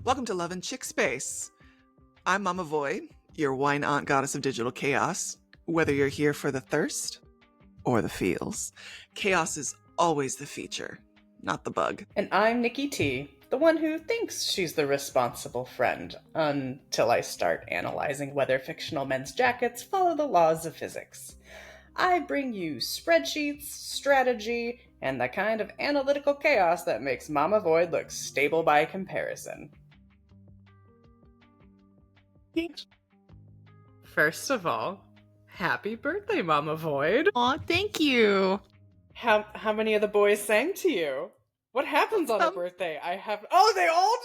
Welcome to Love and Chick Space. I'm Mama Void, your wine aunt goddess of digital chaos. Whether you're here for the thirst or the feels, chaos is always the feature, not the bug. And I'm Nikki Tea, the one who thinks she's the responsible friend, until I start analyzing whether fictional men's jackets follow the laws of physics. I bring you spreadsheets, strategy, and the kind of analytical chaos that makes Mama Void look stable by comparison. First of all, happy birthday, Mama Void. Aw, thank you. How many of the boys sang to you? What happens on a birthday? Oh, they all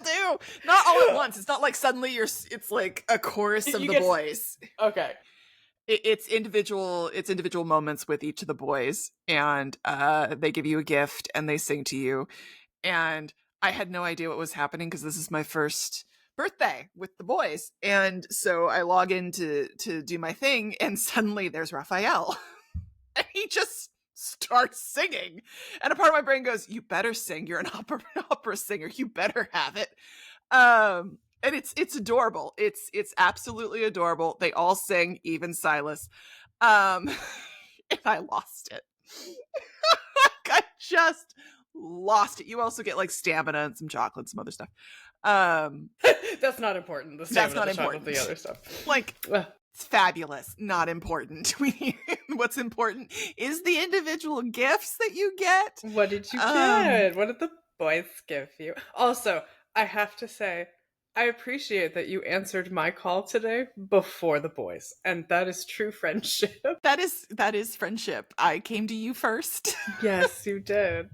do. Not all at once. It's not like suddenly it's like a chorus of the boys. Okay. It's individual moments with each of the boys, and they give you a gift and they sing to you. And I had no idea what was happening because this is my first birthday with the boys, and so I log in to do my thing, and suddenly there's Rafayel and he just starts singing, and a part of my brain goes, you better sing, you're an opera singer, you better have it. And it's adorable. It's absolutely adorable. They all sing, even Sylus. And I lost it. I just lost it. You also get like stamina and some chocolate and some other stuff. That's not important. That's not important. The other stuff, like, it's fabulous. Not important. What's important is the individual gifts that you get. What did you get? What did the boys give you? Also, I have to say, I appreciate that you answered my call today before the boys, and that is true friendship. That is friendship. I came to you first. Yes, you did.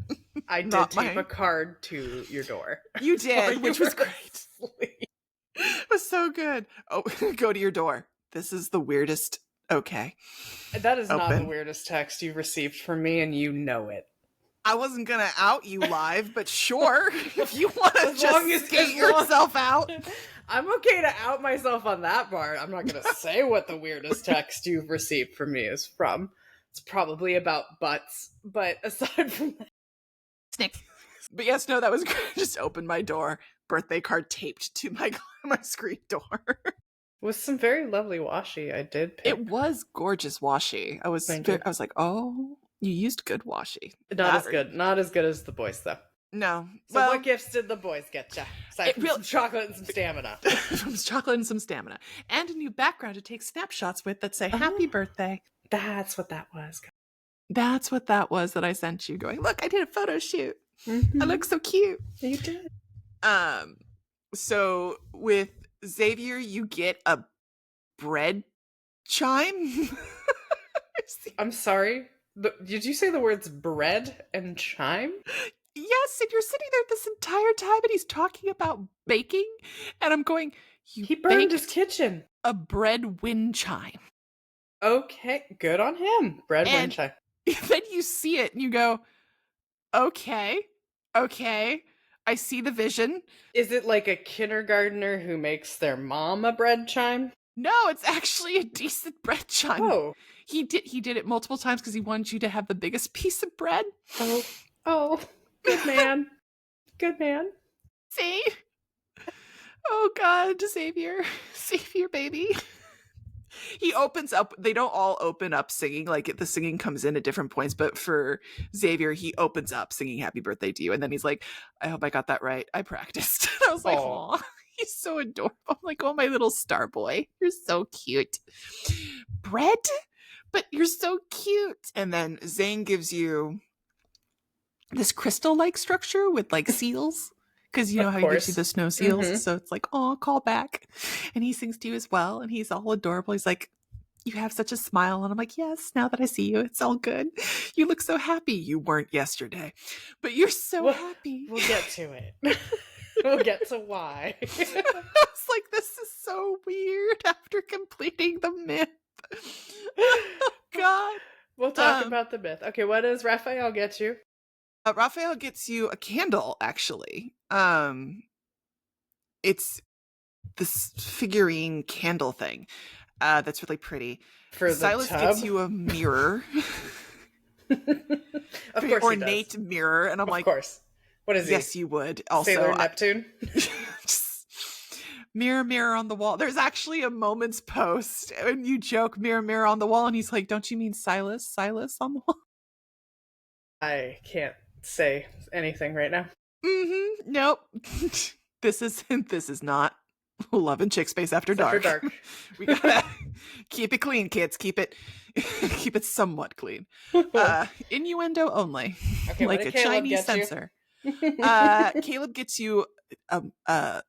I did tape a card to your door. You did, which was great. It was so good. Oh, go to your door. This is the weirdest. Okay. That is not the weirdest text you've received from me, and you know it. I wasn't gonna out you live, but sure, if you want to just skate yourself out. I'm okay to out myself on that part. I'm not gonna say what the weirdest text you've received from me is from. It's probably about butts, but aside from that, snick. But yes, no, that was great. Just opened my door, birthday card taped to my screen door. With some very lovely washi. I did pick. It was gorgeous washi. I was like, oh. You used good washi. Not as good as the boys, though. No. So what gifts did the boys get you? Some chocolate and some stamina. Some chocolate and some stamina. And a new background to take snapshots with that say, happy birthday. That's what that was. That's what that was that I sent you going, look, I did a photo shoot. Mm-hmm. I look so cute. You did. So with Xavier, you get a bread chime. I'm sorry. Did you say the words bread and chime? Yes, and you're sitting there this entire time and he's talking about baking, and I'm going, he burned his kitchen. A bread wind chime. Okay, good on him. Wind chime. Then you see it and you go, okay, I see the vision. Is it like a kindergartner who makes their mom a bread chime? No, it's actually a decent bread chime. Oh. He did it multiple times because he wanted you to have the biggest piece of bread. Oh, good man. Good man. See? Oh God, Xavier, baby. He opens up. They don't all open up singing. Like the singing comes in at different points, but for Xavier, he opens up singing "Happy Birthday" to you, and then he's like, "I hope I got that right. I practiced." And I was like, "Aw." He's so adorable. I'm like, oh, my little star boy. You're so cute. Bread? But you're so cute. And then Zayne gives you this crystal-like structure with like seals. Because you know how he gives you the snow seals. Mm-hmm. So it's like, oh, call back. And he sings to you as well. And he's all adorable. He's like, you have such a smile. And I'm like, yes, now that I see you, it's all good. You look so happy. You weren't yesterday. But you're so happy. We'll get to it. We'll get to why. It's like, this is so weird after completing the myth. Oh, God. We'll talk about the myth. Okay, what does Rafayel get you? Rafayel gets you a candle, actually. It's this figurine candle thing that's really pretty. For the Sylus tub? gets you a mirror. Of course, ornate mirror, and I'm like, of course. What is he? Yes, you would. Also, Sailor Neptune? just mirror, mirror on the wall. There's actually a Moments post and you joke mirror, mirror on the wall, and he's like, "Don't you mean Silas? Silas on the wall?" I can't say anything right now. Nope. This is not Love and Chick Space After Dark. We gotta keep it clean, kids. Keep it somewhat clean. Innuendo only, Okay, like a Chinese censor. Caleb gets you a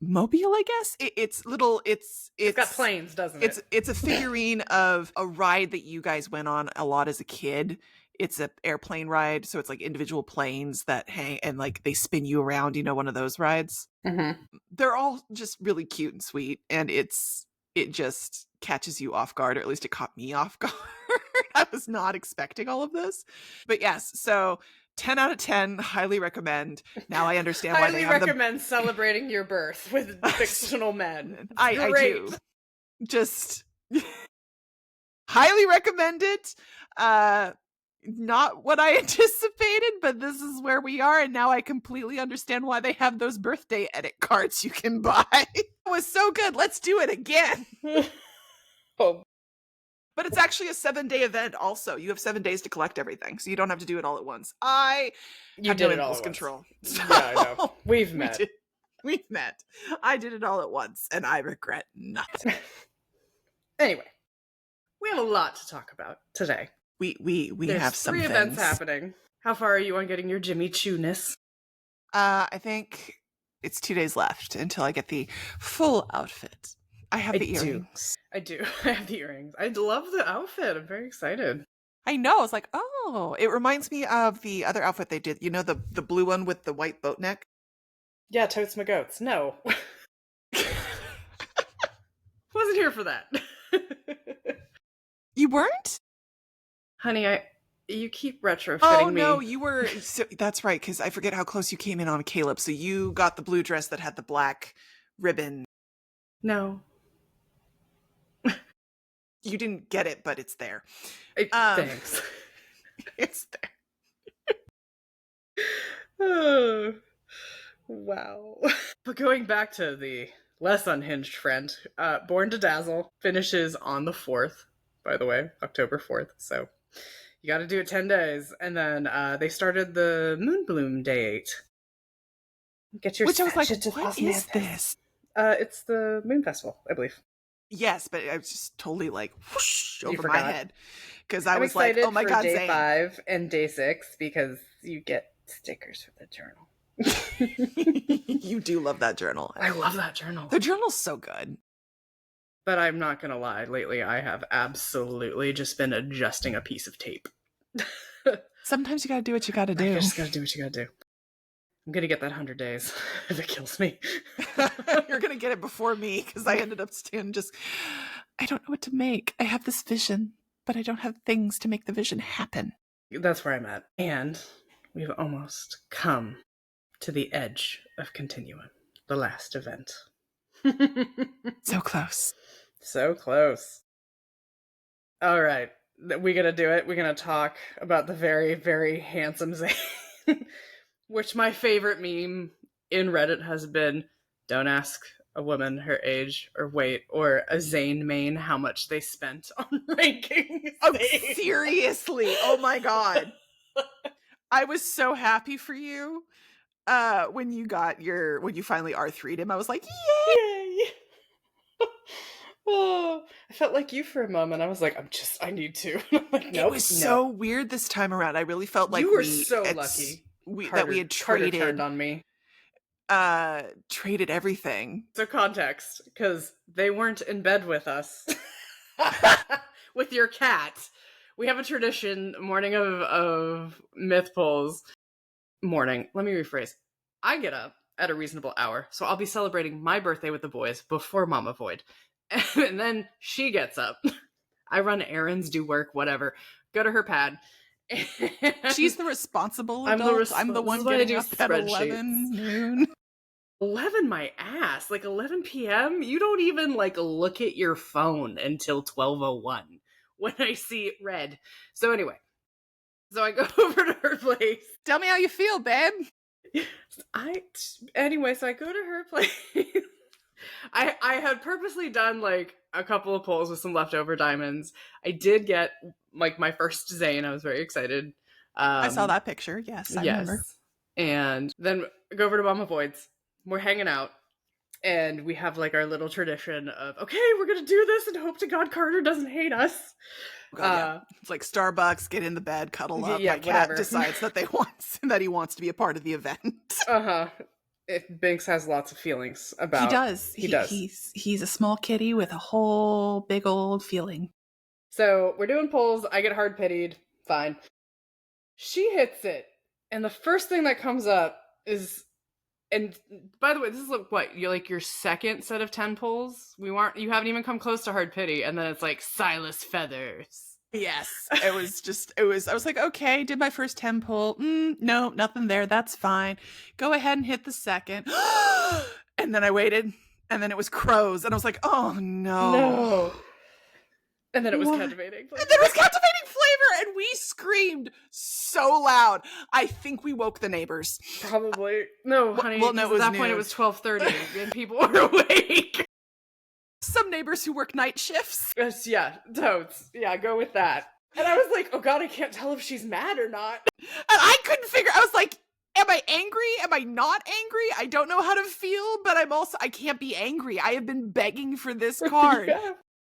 mobile, I guess. It's got planes, doesn't it? It's a figurine of a ride that you guys went on a lot as a kid. It's an airplane ride, so it's like individual planes that hang and like they spin you around, one of those rides. Mm-hmm. They're all just really cute and sweet, and it just catches you off guard, or at least it caught me off guard. I was not expecting all of this. But yes, so 10 out of 10, highly recommend. Now I understand why they have recommend celebrating your birth with fictional men. I do. Just highly recommend it. Not what I anticipated, but this is where we are, and now I completely understand why they have those birthday edit cards you can buy. It was so good. Let's do it again. Oh. But it's actually a 7-day event also. You have 7 days to collect everything, so you don't have to do it all at once. You did it all at control. Once. Yeah, I know. We've met. We've met. I did it all at once, and I regret nothing. Anyway, we have a lot to talk about today. We have some 3 things. events happening. How far are you on getting your Jimmy Choo-ness? I think it's 2 days left until I get the full outfit. I have the earrings. I do. I have the earrings. I love the outfit. I'm very excited. I know. I was like, oh, it reminds me of the other outfit they did. You know, the blue one with the white boat neck? Yeah, totes my goats. No. Wasn't here for that. You weren't? Honey, you keep retrofitting me. Oh, no, you were... So, that's right, because I forget how close you came in on Caleb. So you got the blue dress that had the black ribbon. No. You didn't get it, but it's there. Thanks. It's there. Oh, wow. But going back to the less unhinged friend, Born to Dazzle finishes on the 4th, by the way, October 4th. So you got to do it 10 days. And then they started the Moonbloom date. Get your Which I was like, what is this? It's the Moon Festival, I believe. Yes, but I was just totally like whoosh over my head because I was like, "Oh my God, day Zayne. 5 and day 6 because you get stickers for the journal." You do love that journal. I love that journal. The journal's so good. But I'm not gonna lie. Lately, I have absolutely just been adjusting a piece of tape. Sometimes you gotta do what you gotta do. You just gotta do what you gotta do. I'm gonna get that 100 days if it kills me. You're gonna get it before me because I ended up staying I don't know what to make. I have this vision, but I don't have things to make the vision happen. That's where I'm at. And we've almost come to the edge of Continuum, the last event. So close. So close. All right. We're gonna do it. We're gonna talk about the very, very handsome Zayne. Which my favorite meme in Reddit has been, don't ask a woman her age or weight or a Zayne main how much they spent on ranking. Oh, seriously? Oh my God. I was so happy for you when you finally R3'd him. I was like, yay! Oh, I felt like you for a moment. I was like, I need to. Like, nope, it was so weird this time around. I really felt like you were so lucky. That we had traded turned on me. Traded everything. So context, because they weren't in bed with us. With your cat. We have a tradition, morning of myth polls. Morning. Let me rephrase. I get up at a reasonable hour, so I'll be celebrating my birthday with the boys before Mama Void. And then she gets up. I run errands, do work, whatever. Go to her pad. She's the responsible adult. I'm the one getting up at 11 noon. 11 my ass. Like 11 p.m.? You don't even look at your phone until 12:01 when I see it red. So anyway, So I go over to her place. Tell me how you feel, babe. Anyway, so I go to her place. I had purposely done like a couple of pulls with some leftover diamonds. I did get like my first Zayne. I was very excited. I saw that picture. Yes, I remember. Yes. And then I go over to Mama Void's. We're hanging out. And we have like our little tradition of, okay, we're gonna do this and hope to God Carter doesn't hate us. God, yeah. It's like Starbucks, get in the bed, cuddle up. Yeah, my cat decides that he wants to be a part of the event. If Binks has lots of feelings about. He does. He does. He's a small kitty with a whole big old feeling. So we're doing pulls. I get hard pitied. Fine. She hits it, and the first thing that comes up is. And by the way, this is what you're like your second set of 10 pulls. You haven't even come close to hard pity, and then it's like Sylus feathers. Yes, I was like, okay, did my first 10 pull. No, nothing there. That's fine. Go ahead and hit the second. And then I waited, and then it was crows, and I was like, oh no. And then it was captivating flavor. And then it was captivating flavor, and we screamed so loud. I think we woke the neighbors. Probably. No, honey. Well, no, at that point it was 12:30, and people were awake. Some neighbors who work night shifts. Yes, yeah, totes. Yeah, go with that. And I was like, oh god, I can't tell if she's mad or not. And I couldn't figure, I was like, am I angry? Am I not angry? I don't know how to feel, but I can't be angry. I have been begging for this card. Yeah.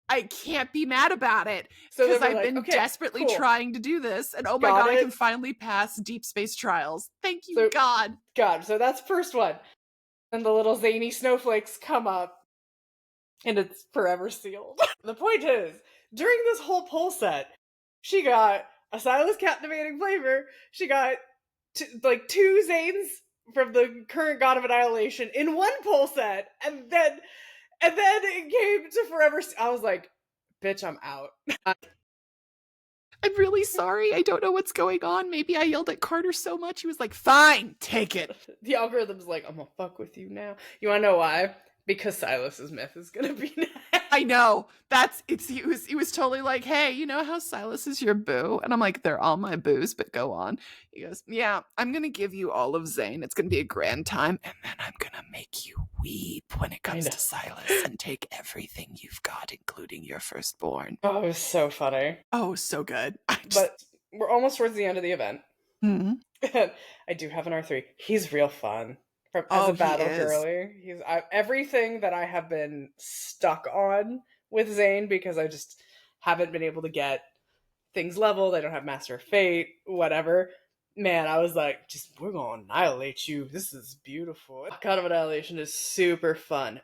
I can't be mad about it because I've been desperately trying to do this. And oh my god, I can finally pass Deepspace trials. Thank you, God. So that's first one. And the little zany snowflakes come up. And it's forever sealed. The point is, during this whole pull set, she got a Sylus captivating flavor. She got two Zaynes from the current God of Annihilation in one pull set, and then it came to forever. I was like, bitch, I'm out. I'm really sorry. I don't know what's going on. Maybe I yelled at Carter so much. He was like, fine, take it. The algorithm's like, I'm gonna fuck with you now. You wanna know why? Because Sylus's myth is gonna be next. I know. He was totally like, hey, you know how Sylus is your boo? And I'm like, they're all my boos, but go on. He goes, yeah, I'm gonna give you all of Zayne. It's gonna be a grand time, and then I'm gonna make you weep when it comes to Sylus and take everything you've got, including your firstborn. Oh, it was so funny. Oh, so good. But we're almost towards the end of the event. Mm-hmm. I do have an R3. He's real fun. As a battle girly. He's everything that I have been stuck on with Zayne because I just haven't been able to get things leveled. I don't have Master of Fate, whatever. Man, I was like, we're gonna annihilate you. This is beautiful. God of Annihilation is super fun.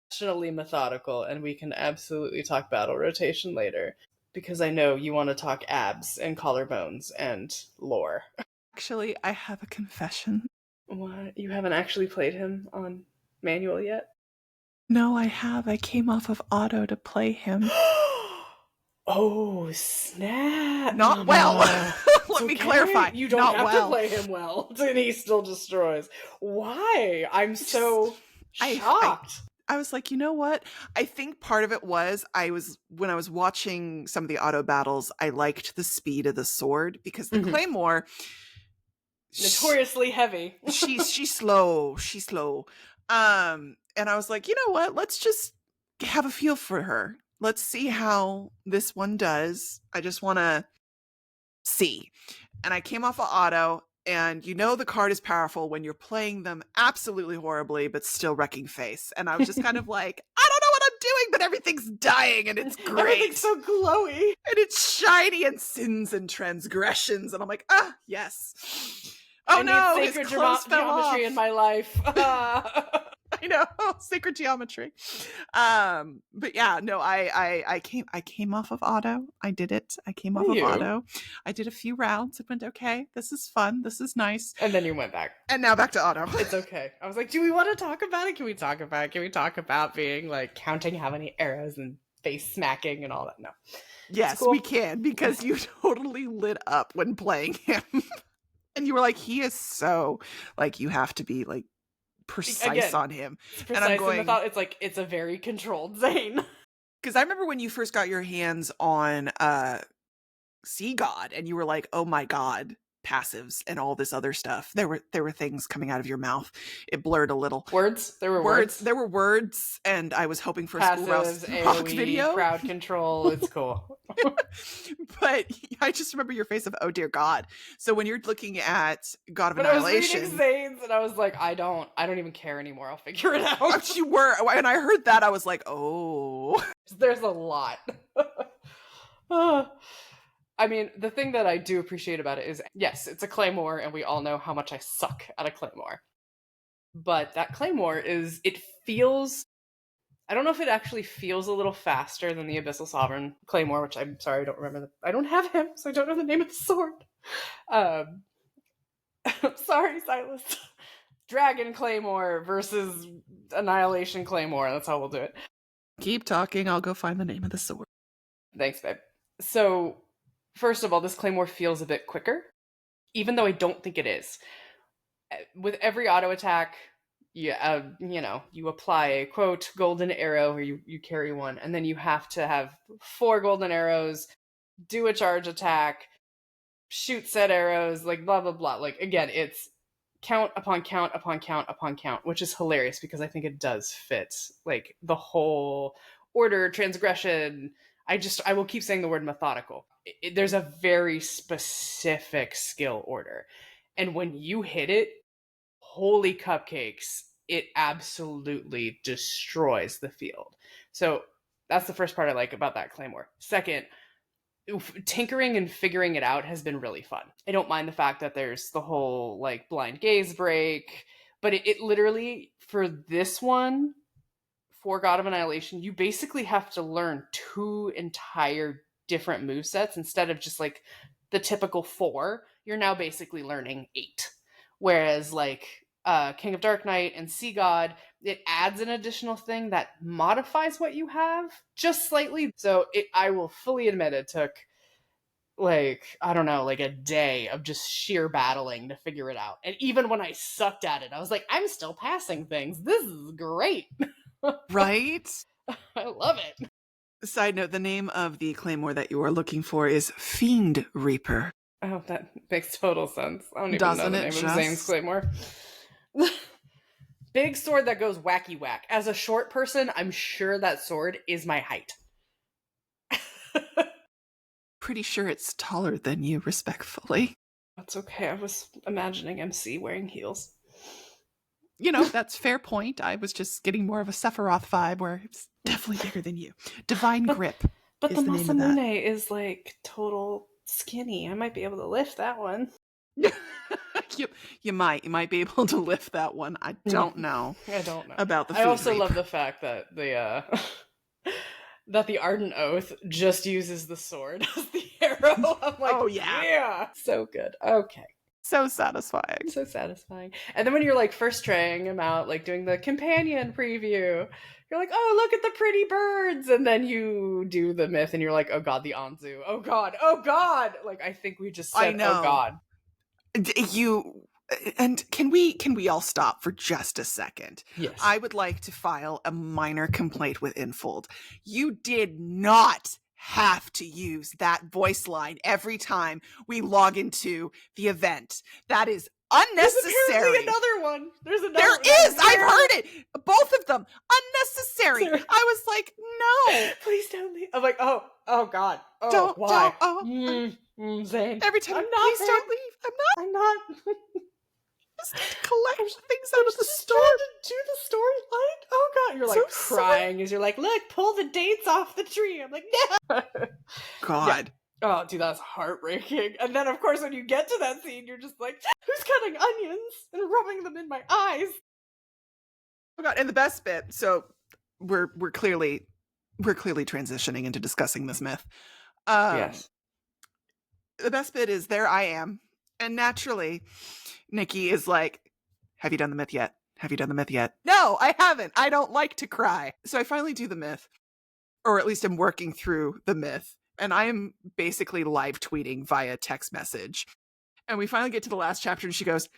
Passionately methodical, and we can absolutely talk battle rotation later. Because I know you want to talk abs and collarbones and lore. Actually, I have a confession. What? You haven't actually played him on manual yet? No, I have. I came off of auto to play him. Oh, snap. Not well. Let me clarify. You don't have to play him well. And he still destroys. Why? I'm so shocked. I was like, you know what? I think part of it was when I was watching some of the auto battles, I liked the speed of the sword because the Claymore... notoriously heavy. she's slow. And I was like, you know what? Let's just have a feel for her. Let's see how this one does. I just want to see. And I came off of auto, and the card is powerful when you're playing them absolutely horribly, but still wrecking face. And I was just kind of like, I don't know what I'm doing, but everything's dying, and it's great. Everything's so glowy. And it's shiny, and sins and transgressions. And I'm like, yes. Oh no, sacred geometry in my life. I know, sacred geometry. But yeah, no, I came off of auto. I did it. I came off of auto. I did a few rounds and went, okay, this is fun. This is nice. And then you went back. And now back to auto. It's okay. I was like, do we want to talk about it? Can we talk about being like counting how many arrows and face smacking and all that? No. Yes, cool. We can, because you totally lit up when playing him. And you were like, he is so, like, you have to be, like, precise on him. And I'm going, it's a very controlled Zayne. Because I remember when you first got your hands on sea god, and you were like, oh my god, passives and all this other stuff. There were things coming out of your mouth. It blurred a little. Words? There were words? There were words, and I was hoping for a Passives, Schoolhouse Rock AoE, video. crowd control, it's cool. But I just remember your face of, oh dear God. So when you're looking at God of But I was Annihilation, reading Zayne's and I was like, I don't even care anymore. I'll figure it out. you were, and I heard that, I was like, oh. There's a lot. I mean, the thing that I do appreciate about it is, yes, it's a claymore, and we all know how much I suck at a claymore. But that claymore it feels, I don't know if it actually feels a little faster than the Abyssal Sovereign claymore, which I'm sorry, I don't remember. I don't have him, so I don't know the name of the sword. Sorry, Sylus. Dragon claymore versus Annihilation claymore. That's how we'll do it. Keep talking. I'll go find the name of the sword. Thanks, babe. So, first of all, this claymore feels a bit quicker, even though I don't think it is. With every auto attack, you apply a, quote, golden arrow, or you carry one, and then you have to have 4 golden arrows, do a charge attack, shoot said arrows, like blah, blah, blah. Like, again, it's count upon count upon count upon count, which is hilarious because I think it does fit, like, the whole order, transgression. I will keep saying the word methodical. There's a very specific skill order. And when you hit it, holy cupcakes, it absolutely destroys the field. So that's the first part I like about that claymore. Second, tinkering and figuring it out has been really fun. I don't mind the fact that there's the whole, like, blind gaze break, but it literally, for this one, for God of Annihilation, you basically have to learn 2 entire different movesets instead of just, like, the typical 4. You're now basically learning 8. Whereas, like, King of Dark Knight and Sea God, it adds an additional thing that modifies what you have just slightly. So I will fully admit it took, like, I don't know, like a day of just sheer battling to figure it out. And even when I sucked at it, I was like, I'm still passing things. This is great. Right? I love it. Side note, the name of the claymore that you are looking for is Fiend Reaper. Oh, that makes total sense. I don't even know the name of Zayne's claymore. Big sword that goes wacky whack. As a short person, I'm sure that sword is my height. Pretty sure it's taller than you, respectfully. That's okay. I was imagining MC wearing heels. You know, that's fair point. I was just getting more of a Sephiroth vibe where it's definitely bigger than you. Divine Grip. But the Masamune is, like, total skinny. I might be able to lift that one. You might be able to lift that one. I don't know. I don't know about the. I also love the fact that the Ardent Oath just uses the sword as the arrow. I'm like, oh yeah, so good. Okay. So satisfying. So satisfying. And then when you're, like, first trying him out, like doing the companion preview, you're like, oh, look at the pretty birds. And then you do the myth and you're like, oh God, the Anzu. Oh God. Oh God. Like, I think we just said, oh God. And can we all stop for just a second? Yes. I would like to file a minor complaint with Infold. You did not have to use that voice line every time we log into the event. That is unnecessary. There's apparently another one. There is. I've heard it. Both of them unnecessary. Sorry. I was like, no. Please don't leave. I'm like, oh God. Oh, don't. Why? Zayne. Every time. I'm not. Please don't leave. I'm not. Just collect things out of the store. To do the storyline. Oh God. You're, like, so crying as you're like, look, pull the dates off the tree. I'm like, no. God. Yeah. Oh, dude, that's heartbreaking. And then, of course, when you get to that scene, you're just like, who's cutting onions and rubbing them in my eyes? Oh God. And the best bit. So we're clearly transitioning into discussing this myth. Yes. The best bit is there I am. And naturally, Nikki is like, have you done the myth yet? Have you done the myth yet? No, I haven't. I don't like to cry. So I finally do the myth, or at least I'm working through the myth. And I am basically live tweeting via text message. And we finally get to the last chapter and she goes,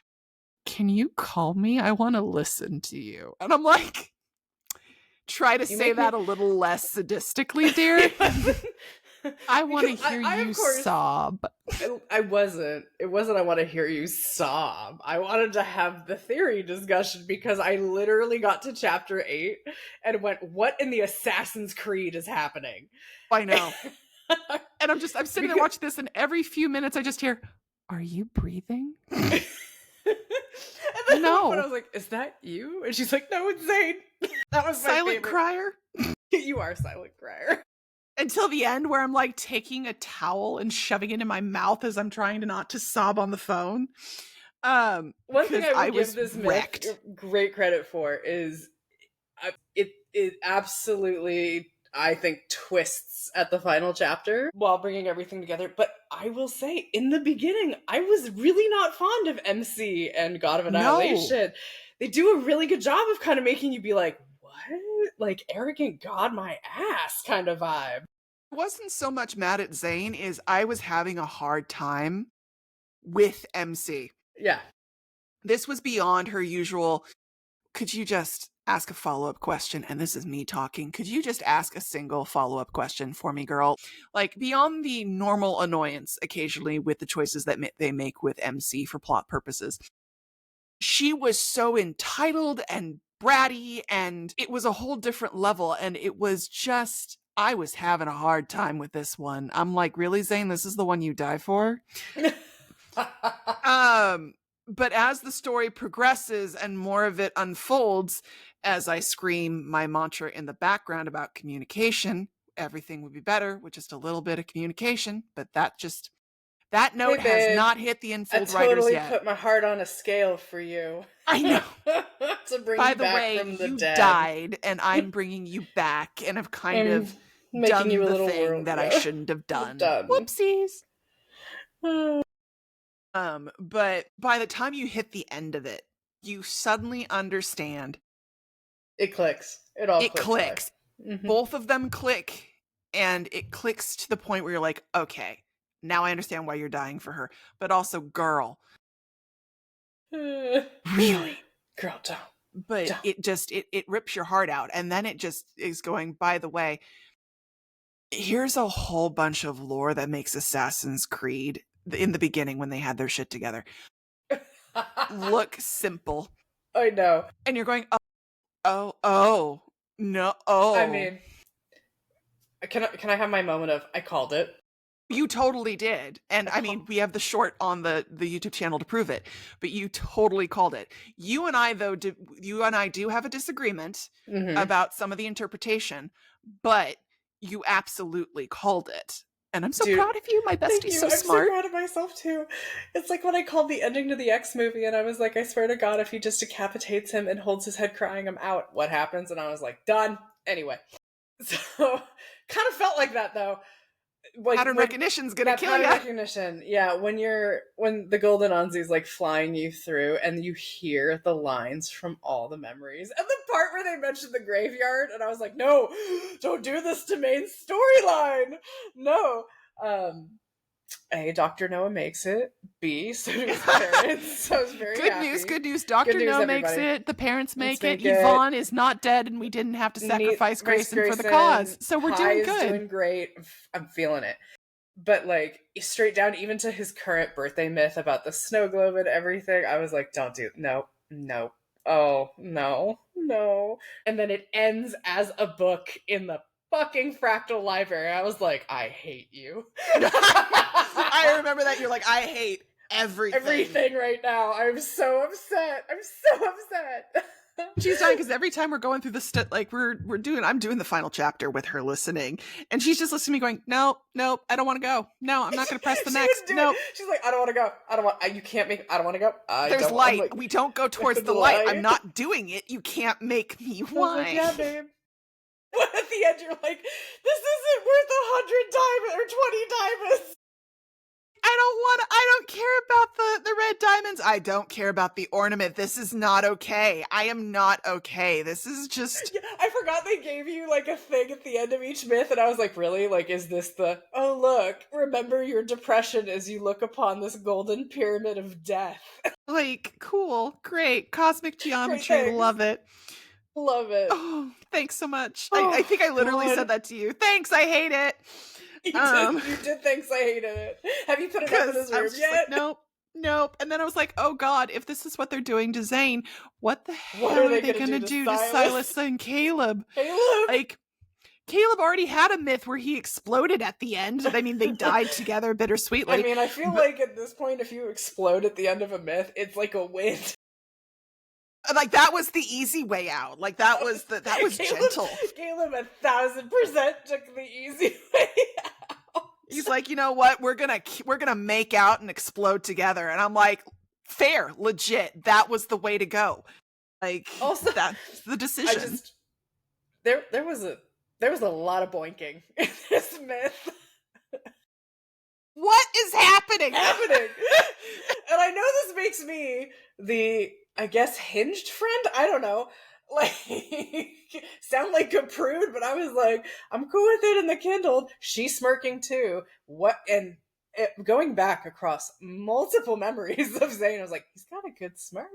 can you call me? I want to listen to you. And I'm like, try to say that a little less sadistically, dear. I want to Because hear I you of course sob. I wasn't. It wasn't I want to hear you sob. I wanted to have the theory discussion because I literally got to chapter 8 and went, what in the Assassin's Creed is happening? I know. And I'm sitting there Because watching this, and every few minutes I just hear, are you breathing? and then at one point I No. was like, is that you? And she's like, no, it's Zayne. That was my Silent favorite. crier. You are a silent crier. Until the end, where I'm like taking a towel and shoving it in my mouth as I'm trying to not to sob on the phone. One thing 'Cause I will give was this wrecked. myth great credit for is it absolutely, I think, twists at the final chapter while bringing everything together. But I will say, in the beginning, I was really not fond of MC and God of Annihilation. No. They do a really good job of kind of making you be like, what? Like, arrogant God my ass kind of vibe. I wasn't so much mad at Zayne is I was having a hard time with MC. Yeah. This was beyond her usual, could you just ask a follow-up question? And this is me talking. Could you just ask a single follow-up question for me, girl? Like, beyond the normal annoyance occasionally with the choices that they make with MC for plot purposes. She was so entitled and bratty, and it was a whole different level, and it was just, I was having a hard time with this one. I'm like, really, Zayne, this is the one you die for? But as the story progresses and more of it unfolds, as I scream my mantra in the background about communication, everything would be better with just a little bit of communication. But that note Hey, has babe, not hit the I Infold writers totally yet. put my heart on a scale for you. I know. To bring By you the back way, from the you dead. died, and I'm bringing you back, and have kind I'm of making you done a the little thing world, that I yeah. shouldn't have done. Done. Whoopsies. But by the time you hit the end of it, you suddenly understand. It clicks. It all clicks. Mm-hmm. Both of them click, and it clicks to the point where you're like, okay, now I understand why you're dying for her. But also, girl. Really? Girl, don't. But don't. it rips your heart out. And then it just is going, by the way, here's a whole bunch of lore that makes Assassin's Creed in the beginning when they had their shit together look simple. I know. And you're going, oh, no, oh. I mean, can I have my moment of, I called it? You totally did. And I mean, we have the short on the YouTube channel to prove it, but you totally called it. You and I, though, do have a disagreement about some of the interpretation, but you absolutely called it. And I'm so proud of you. My bestie's so smart. I'm so proud of myself, too. It's like when I called the ending to the X movie, and I was like, I swear to God, if he just decapitates him and holds his head crying, I'm out. What happens? And I was like, done. Anyway. So, kind of felt like that, though. Like, pattern recognition's gonna kill you. Recognition, yeah. When the golden Anzi's like flying you through, and you hear the lines from all the memories, and the part where they mentioned the graveyard, and I was like, no, don't do this to main storyline. No. A, Dr. Noah makes it. B, so do his parents. So I was very happy. Good news. Dr. Noah makes it. The parents make it. Yvonne is not dead, and we didn't have to sacrifice Grayson for the cause. So we're doing good. Doing great. I'm feeling it. But like straight down even to his current birthday myth about the snow globe and everything, I was like, don't do no. Oh, no. And then it ends as a book in the fucking Fractal Library. I was like, I hate you. I remember that. You're like, I hate everything. Everything right now. I'm so upset. She's dying because every time we're going through the I'm doing the final chapter with her listening, and she's just listening to me going, nope, I don't want to go. No, I'm not going to press the next. Nope. She's like, I don't want to go. I don't want. You can't make. I don't want to go. There's light. Like, we don't go towards the light. I'm not doing it. You can't make me whine. Like, yeah, babe. But at the end, you're like, this isn't worth 100 diamonds or 20 diamonds. I don't care about the red diamonds. I don't care about the ornament. This is not okay. I am not okay. This is just... Yeah, I forgot they gave you, like, a thing at the end of each myth, and I was like, really? Like, is this the... Oh, look, remember your depression as you look upon this golden pyramid of death. Like, cool. Great. Cosmic geometry. Love it. Love it. Oh, thanks so much. I think I literally said that to you. Thanks, I hate it. You did think I hated it. Have you put it up in his room yet? Like, nope. And then I was like, oh God, if this is what they're doing to Zayne, what the hell are they going to do to Sylus and Caleb? Like, Caleb already had a myth where he exploded at the end. I mean, they died together bittersweetly. I mean, I feel like at this point, if you explode at the end of a myth, it's like a win. Like, that was the easy way out. Like, that was gentle. Caleb 1,000% took the easy way out. He's like, you know what? We're gonna make out and explode together. And I'm like, fair, legit. That was the way to go. Like, also, that's the decision. There was a lot of boinking in this myth. What is happening? And I know this makes me the, I guess, hinged friend? I don't know. Like, sound like a prude, but I was like, I'm cool with it in the Kindled. She's smirking too. What? And going back across multiple memories of Zayne, I was like, he's got a good smirk.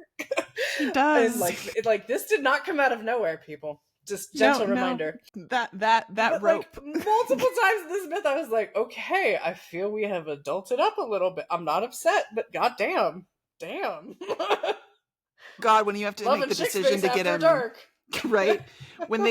He does. And like this did not come out of nowhere, people. Just gentle reminder. That but rope. Like, multiple times in this myth, I was like, okay, I feel we have adulted up a little bit. I'm not upset, but goddamn. God, when you have to make the decision to get him dark. Right, when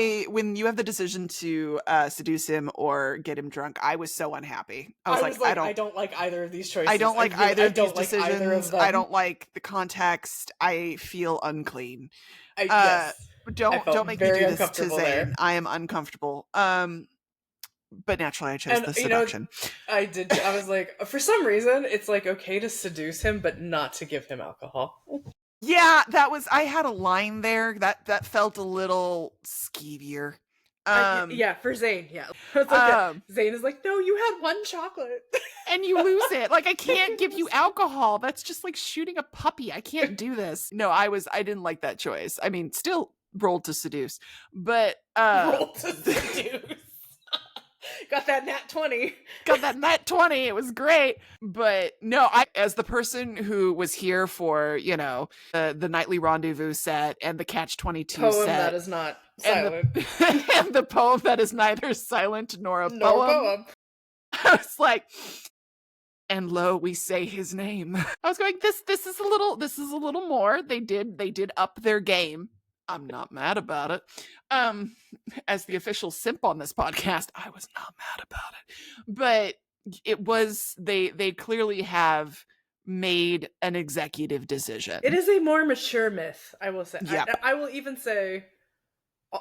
you have the decision to seduce him or get him drunk, I was so unhappy. I was like, I don't like either of these choices. I don't like either of these decisions. Either of them. I don't like the context. I feel unclean. Yes. Don't make me do this to Zayne. There. I am uncomfortable. But naturally I chose the seduction. I did. I was like, for some reason, it's like okay to seduce him, but not to give him alcohol. Yeah, I had a line there that felt a little skeevier. Yeah, for Zayne, yeah. It's like, Zayne is like, no, you had one chocolate. And you lose it. Like, I can't give you alcohol. That's just like shooting a puppy. I can't do this. No, I didn't like that choice. I mean, still rolled to seduce. But rolled to seduce. Got that nat 20. It was great. But no, as the person who was here for, the nightly rendezvous set and the catch-22 poem set. That is not silent. And the poem that is neither silent nor a poem. I was like, and lo, we say his name. I was going, this is a little more. They did up their game. I'm not mad about it. As the official simp on this podcast, I was not mad about it. But it was, they clearly have made an executive decision. It is a more mature myth, I will say. Yeah. I will even say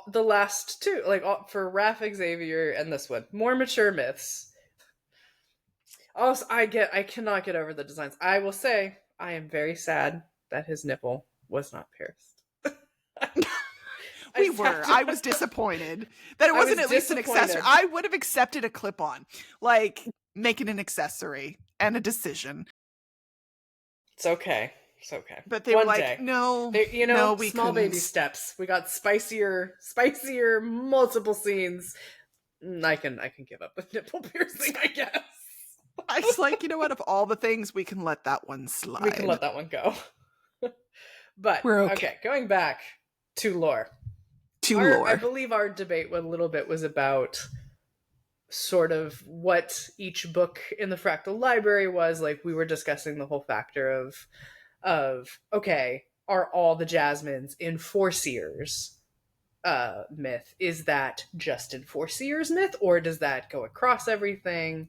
the last two, like for Raph, Xavier, and this one, more mature myths. Also, I cannot get over the designs. I will say, I am very sad that his nipple was not pierced. I was disappointed that it wasn't at least an accessory. I would have accepted a clip-on, like make it an accessory and a decision. It's okay. But they were like, no, no, we small couldn't. Baby steps. We got spicier, multiple scenes. I can give up with nipple piercing, I guess. I was like, you know what? Of all the things, we can let that one slide. We can let that one go. But we're okay. Going back to lore. I believe our debate a little bit was about sort of what each book in the Fractal Library was. Like, we were discussing the whole factor of okay, are all the Jasmines in Four Seers myth? Is that just in Four Seers myth, or does that go across everything?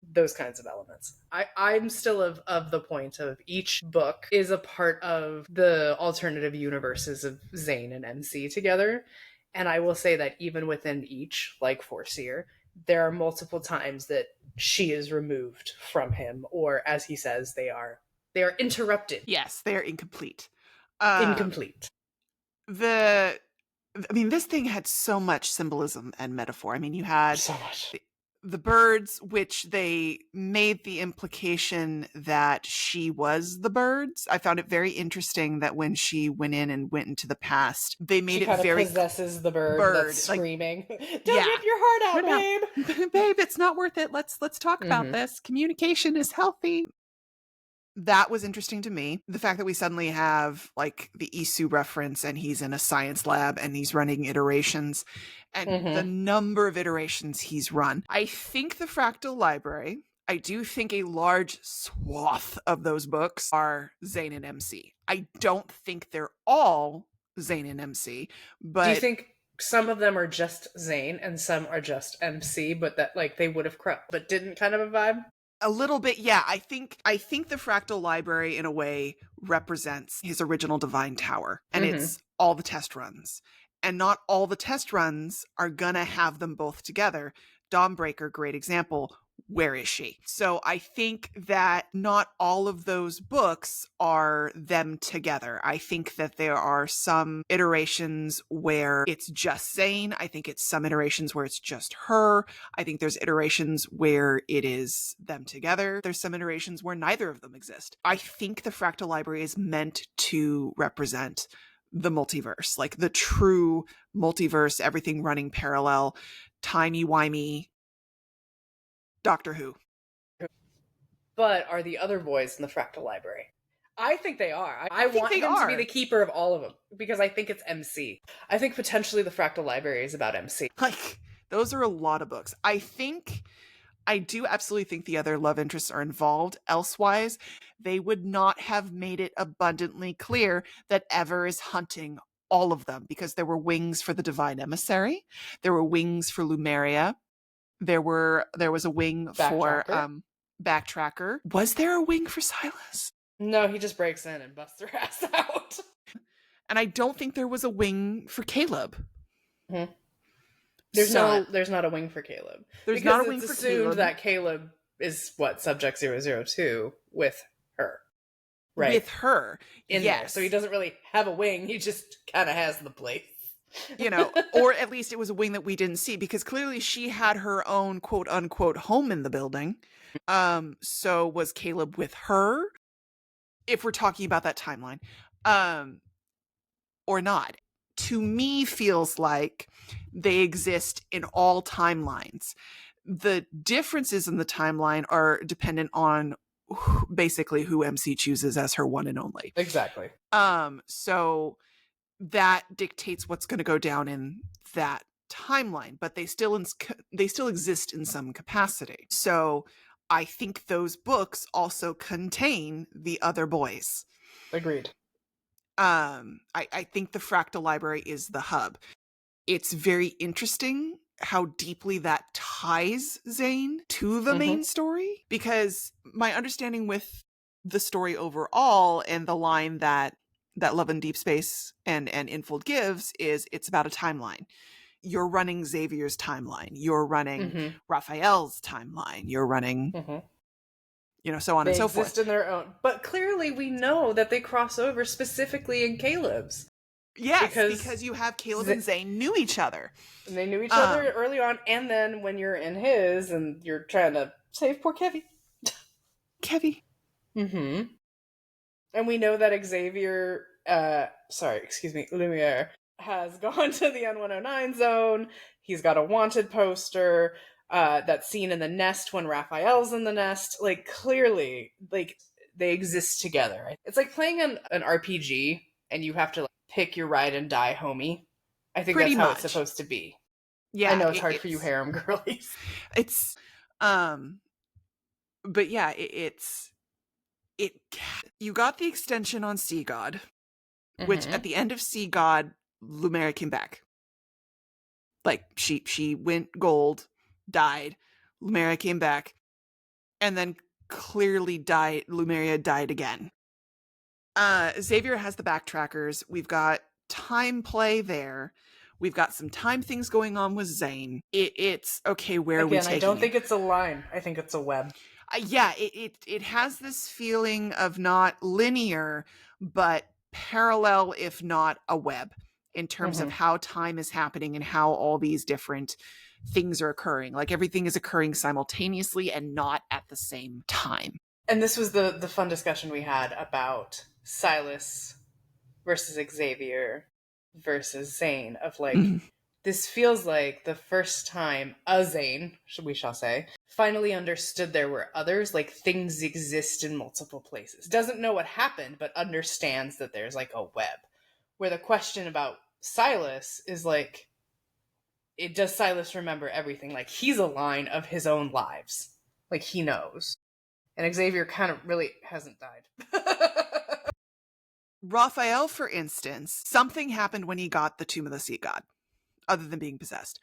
Those kinds of elements. I'm still of the point of each book is a part of the alternative universes of Zayne and MC together. And I will say that even within each, like Foreseer, there are multiple times that she is removed from him, or as he says, they are interrupted. Yes, they are incomplete. This thing had so much symbolism and metaphor. I mean, you had so much. The birds, which they made the implication that she was the birds. I found it very interesting that when she went into the past, they made it very possesses the bird that's screaming. Don't rip your heart out, babe. Babe, it's not worth it. Let's talk about this. Communication is healthy. That was interesting to me. The fact that we suddenly have like the Isu reference and he's in a science lab and he's running iterations and the number of iterations he's run. I think the Fractal Library, I do think a large swath of those books are Zayne and MC. I don't think they're all Zayne and MC, but do you think some of them are just Zayne and some are just MC, but that like they would have but didn't kind of a vibe? A little bit, yeah. I think the Fractal Library in a way represents his original Divine Tower, and it's all the test runs. And not all the test runs are gonna have them both together. Dawnbreaker, great example. Where is she? So I think that not all of those books are them together. I think that there are some iterations where it's just Zayne. I think it's some iterations where it's just her. I think there's iterations where it is them together. There's some iterations where neither of them exist. I think the Fractal Library is meant to represent the multiverse, like the true multiverse, everything running parallel, timey-wimey Doctor Who. But are the other boys in the Fractal Library? I think they are. I think want they him are. to be the keeper of all of them because I think it's MC. I think potentially the Fractal Library is about MC. Like, those are a lot of books. I do absolutely think the other love interests are involved. Elsewise, they would not have made it abundantly clear that Ever is hunting all of them because there were wings for the Divine Emissary. There were wings for Lumeria. There was a wing for Backtracker. Was there a wing for Sylus? No, he just breaks in and busts her ass out. And I don't think there was a wing for Caleb. Mm-hmm. There's not a wing for Caleb. There's not a wing for Caleb. It's assumed that Caleb is Subject 002 with her. Right. With her. Yes. There. So he doesn't really have a wing, he just kind of has the place. Or at least it was a wing that we didn't see because clearly she had her own quote unquote home in the building. So was Caleb with her? If we're talking about that timeline, or not. To me feels like they exist in all timelines. The differences in the timeline are dependent on basically who MC chooses as her one and only. Exactly. So that dictates what's going to go down in that timeline, but they still exist in some capacity. So I think those books also contain the other boys. Agreed. I think the Fractal Library is the hub. It's very interesting how deeply that ties Zayne to the main story, because my understanding with the story overall and the line that Love and Deepspace and Infold gives is it's about a timeline. You're running Xavier's timeline. You're running Rafayel's timeline. You're running, so on and so forth. They exist in their own. But clearly we know that they cross over specifically in Caleb's. Yes, because you have Caleb and Zayne knew each other. And they knew each other early on, and then when you're in his and you're trying to save poor Kevy. And we know that Xavier, Lumiere, has gone to the N109 zone. He's got a wanted poster. That scene in the nest when Raphael's in the nest. Like, clearly, like, they exist together. It's like playing an RPG, and you have to like, pick your ride and die homie. I think that's how it's supposed to be. Yeah, I know it's hard for you harem girlies. It's, but yeah, you got the extension on Sea God, which at the end of Sea God, Lumeria came back. Like, she went gold, died, Lumeria came back, and then clearly died. Lumeria died again. Xavier has the backtrackers. We've got time play there. We've got some time things going on with Zayne. It's okay. Where are we taking? I don't think it's a line. I think it's a web. Yeah, it has this feeling of not linear, but parallel, if not a web, in terms of how time is happening and how all these different things are occurring. Like, everything is occurring simultaneously and not at the same time. And this was the fun discussion we had about Sylus versus Xavier versus Zayne, of like, this feels like the first time a Zayne, we shall say, finally understood there were others, like things exist in multiple places. Doesn't know what happened, but understands that there's like a web. Where the question about Sylus is like, does Sylus remember everything? Like, he's a line of his own lives. Like, he knows. And Xavier kind of really hasn't died. Rafayel, for instance, something happened when he got the Tomb of the Sea God, other than being possessed.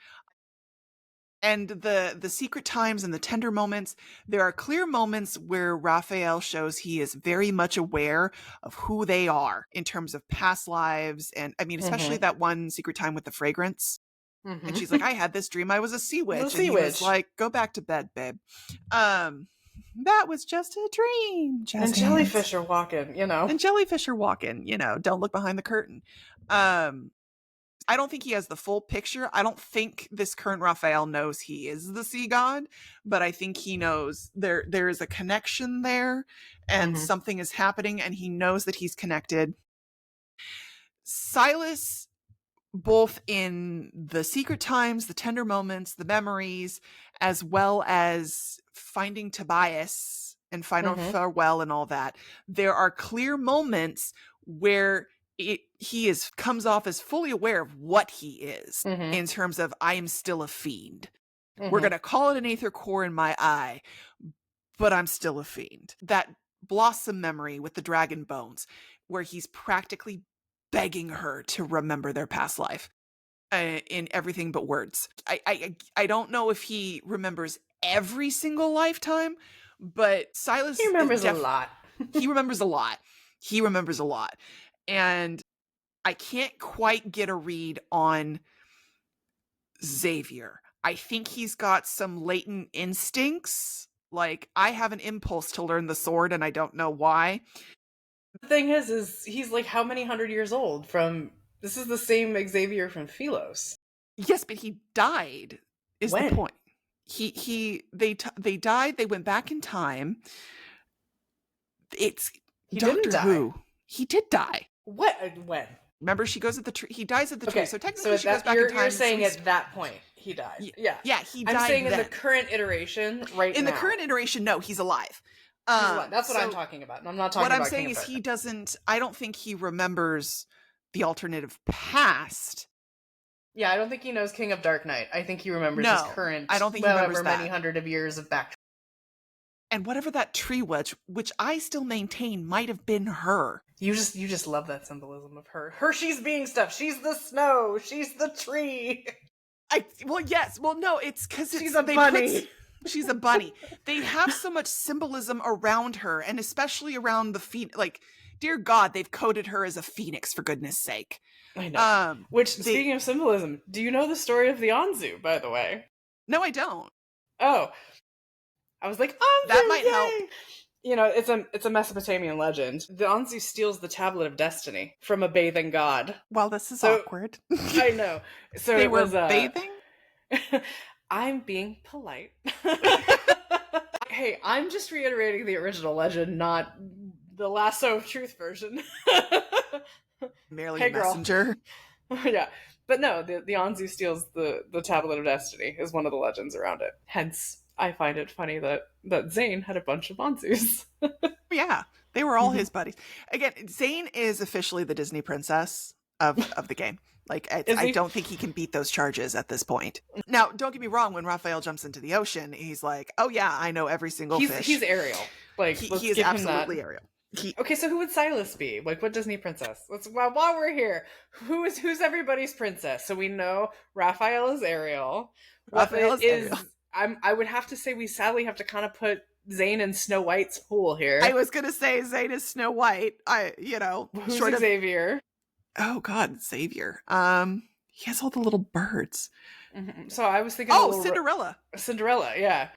And the secret times and the tender moments, there are clear moments where Rafayel shows he is very much aware of who they are in terms of past lives. And I mean, especially that one secret time with the fragrance. And she's like, I had this dream I was a sea witch. And he was like, go back to bed, babe. That was just a dream. And jellyfish are walking, you know. And jellyfish are walking, you know. Don't look behind the curtain. I don't think he has the full picture. I don't think this current Rafayel knows he is the sea god, but I think he knows there is a connection there and something is happening and he knows that he's connected. Sylus, both in the secret times, the tender moments, the memories, as well as finding Tobias and final farewell and all that, there are clear moments where he comes off as fully aware of what he is in terms of, I am still a fiend. We're going to call it an aether core in my eye, but I'm still a fiend. That Blossom memory with the dragon bones, where he's practically begging her to remember their past life in everything but words. I don't know if he remembers every single lifetime, but Sylus... He remembers a lot. He remembers a lot. He remembers a lot. And I can't quite get a read on Xavier. I think he's got some latent instincts. Like, I have an impulse to learn the sword and I don't know why. The thing is he's like how many 100 years old from... This is the same Xavier from Philos. Yes, but he died, is when? The point. They died, they went back in time. It's he Doctor didn't die. Who. He did die. What? When? Remember, she goes at the tree. He dies at the tree. So technically, she that, goes back in time. You're saying at that point he died. Yeah. Yeah, he died. I'm saying then. In the current iteration, right in now. The current iteration, no, he's alive. He's alive. That's what I'm talking about. I'm not talking about what I'm saying is he doesn't. I don't think he remembers the alternative past. Yeah, I don't think he knows King of Dark Knight. I think he remembers his current. I don't think he remembers that. Many hundred of years of back. And whatever that tree was, which I still maintain might have been her. You just love that symbolism of her. She's being stuff. She's the snow. She's the tree. Yes. Well, no, it's because she's a bunny. She's a bunny. They have so much symbolism around her, and especially around the phoenix. Like, dear God, they've coded her as a phoenix, for goodness sake. I know. Speaking of symbolism, do you know the story of the Anzu, by the way? No, I don't. Oh. I was like, Anzu, that might help. You know, it's a Mesopotamian legend. The Anzu steals the Tablet of Destiny from a bathing god. Well, this is awkward. I know. So they were bathing? I'm being polite. Hey, I'm just reiterating the original legend, not the Lasso of Truth version. Merely a messenger. Yeah. But no, the Anzu steals the Tablet of Destiny is one of the legends around it. Hence, I find it funny that Zayne had a bunch of Anzus. Yeah, they were all his buddies. Again, Zayne is officially the Disney princess of the game. Like, I don't think he can beat those charges at this point. Now, don't get me wrong, when Rafayel jumps into the ocean, he's like, oh yeah, I know every single fish. He's Ariel. Like, he is absolutely Ariel. Okay, so who would Sylus be? Like, what Disney princess? While we're here, who's everybody's princess? So we know Rafayel is Ariel. Rafayel is Ariel. I would have to say we sadly have to kind of put Zayne in Snow White's pool here. I was gonna say Zayne is Snow White. Who's Xavier? Oh God, Xavier. He has all the little birds. Mm-hmm. So I was thinking. Cinderella. Cinderella, yeah.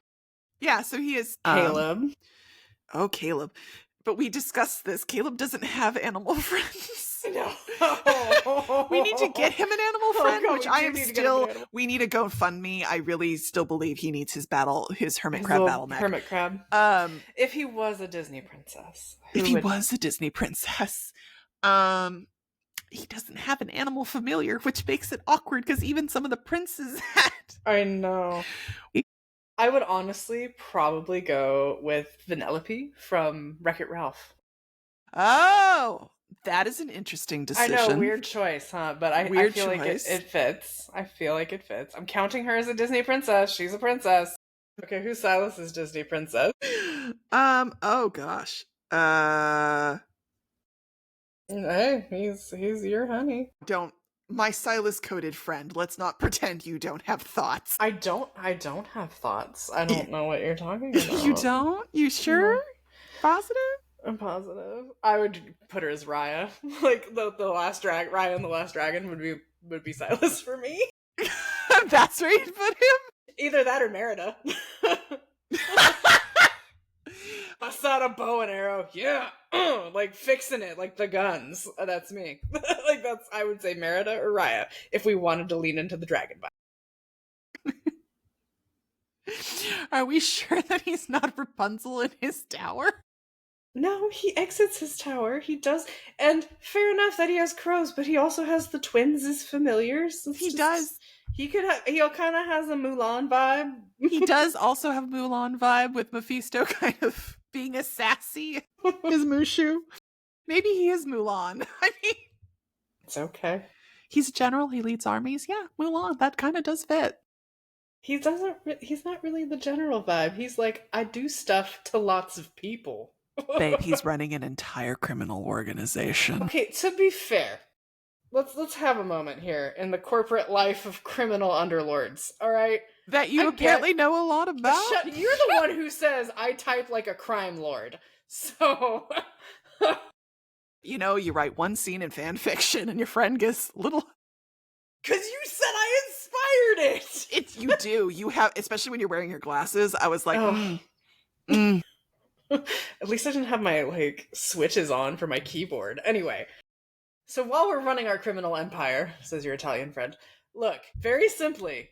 Yeah. So he is Caleb. Caleb. But we discussed this. Caleb doesn't have animal friends. No. We need to get him an animal friend, which I am still... We need a GoFundMe. I really still believe he needs his hermit crab battle mech. Hermit crab. If he was a Disney princess. He doesn't have an animal familiar, which makes it awkward because even some of the princes had. I know. I would honestly probably go with Vanellope from Wreck-It Ralph. Oh, that is an interesting I know, decision. weird choice, huh? But I Weird feel like choice. it fits. I feel like it fits. I'm counting her as a Disney princess. She's a princess. Okay, who's Silas's Disney princess? Oh gosh. Hey, he's your honey. Don't my Silas coded friend. Let's not pretend you don't have thoughts. I don't have thoughts. I don't know what you're talking You about. don't? You sure? No. Positive? I'm positive. I would put her as Raya. Like the last drag Raya and the Last Dragon would be Silas for me. That's where you put Either that or Merida. him? Bust out a bow and arrow. Yeah. Like fixing it, like the guns. That's me. Like that's I would say Merida or Raya if we wanted to lean into the dragon vibe. Are we sure that he's not Rapunzel in his tower? No, he exits his tower. He does, and fair enough that he has crows, but he also has the twins as familiars. He does. He could have. He kind of has a Mulan vibe. He does also have Mulan vibe with Mephisto kind of being a sassy as Mushu. Maybe he is Mulan. I mean, It's okay. he's a general. He leads armies. Yeah, Mulan. That kind of does fit. He doesn't. He's not really the general vibe. He's like, I do stuff to lots of people. Babe, he's running an entire criminal organization. Okay, to be fair, let's have a moment here in the corporate life of criminal underlords. All right, That you apparently know a lot about. You're the one who says I type like a crime lord. So, You know, you write one scene in fan fiction, and your friend gets little. because you said I inspired it. It's you do. You have, especially when you're wearing your glasses. I was like, Oh. At least I didn't have my like switches on for my keyboard. Anyway, so while we're running our criminal empire, says your Italian friend, look, very simply,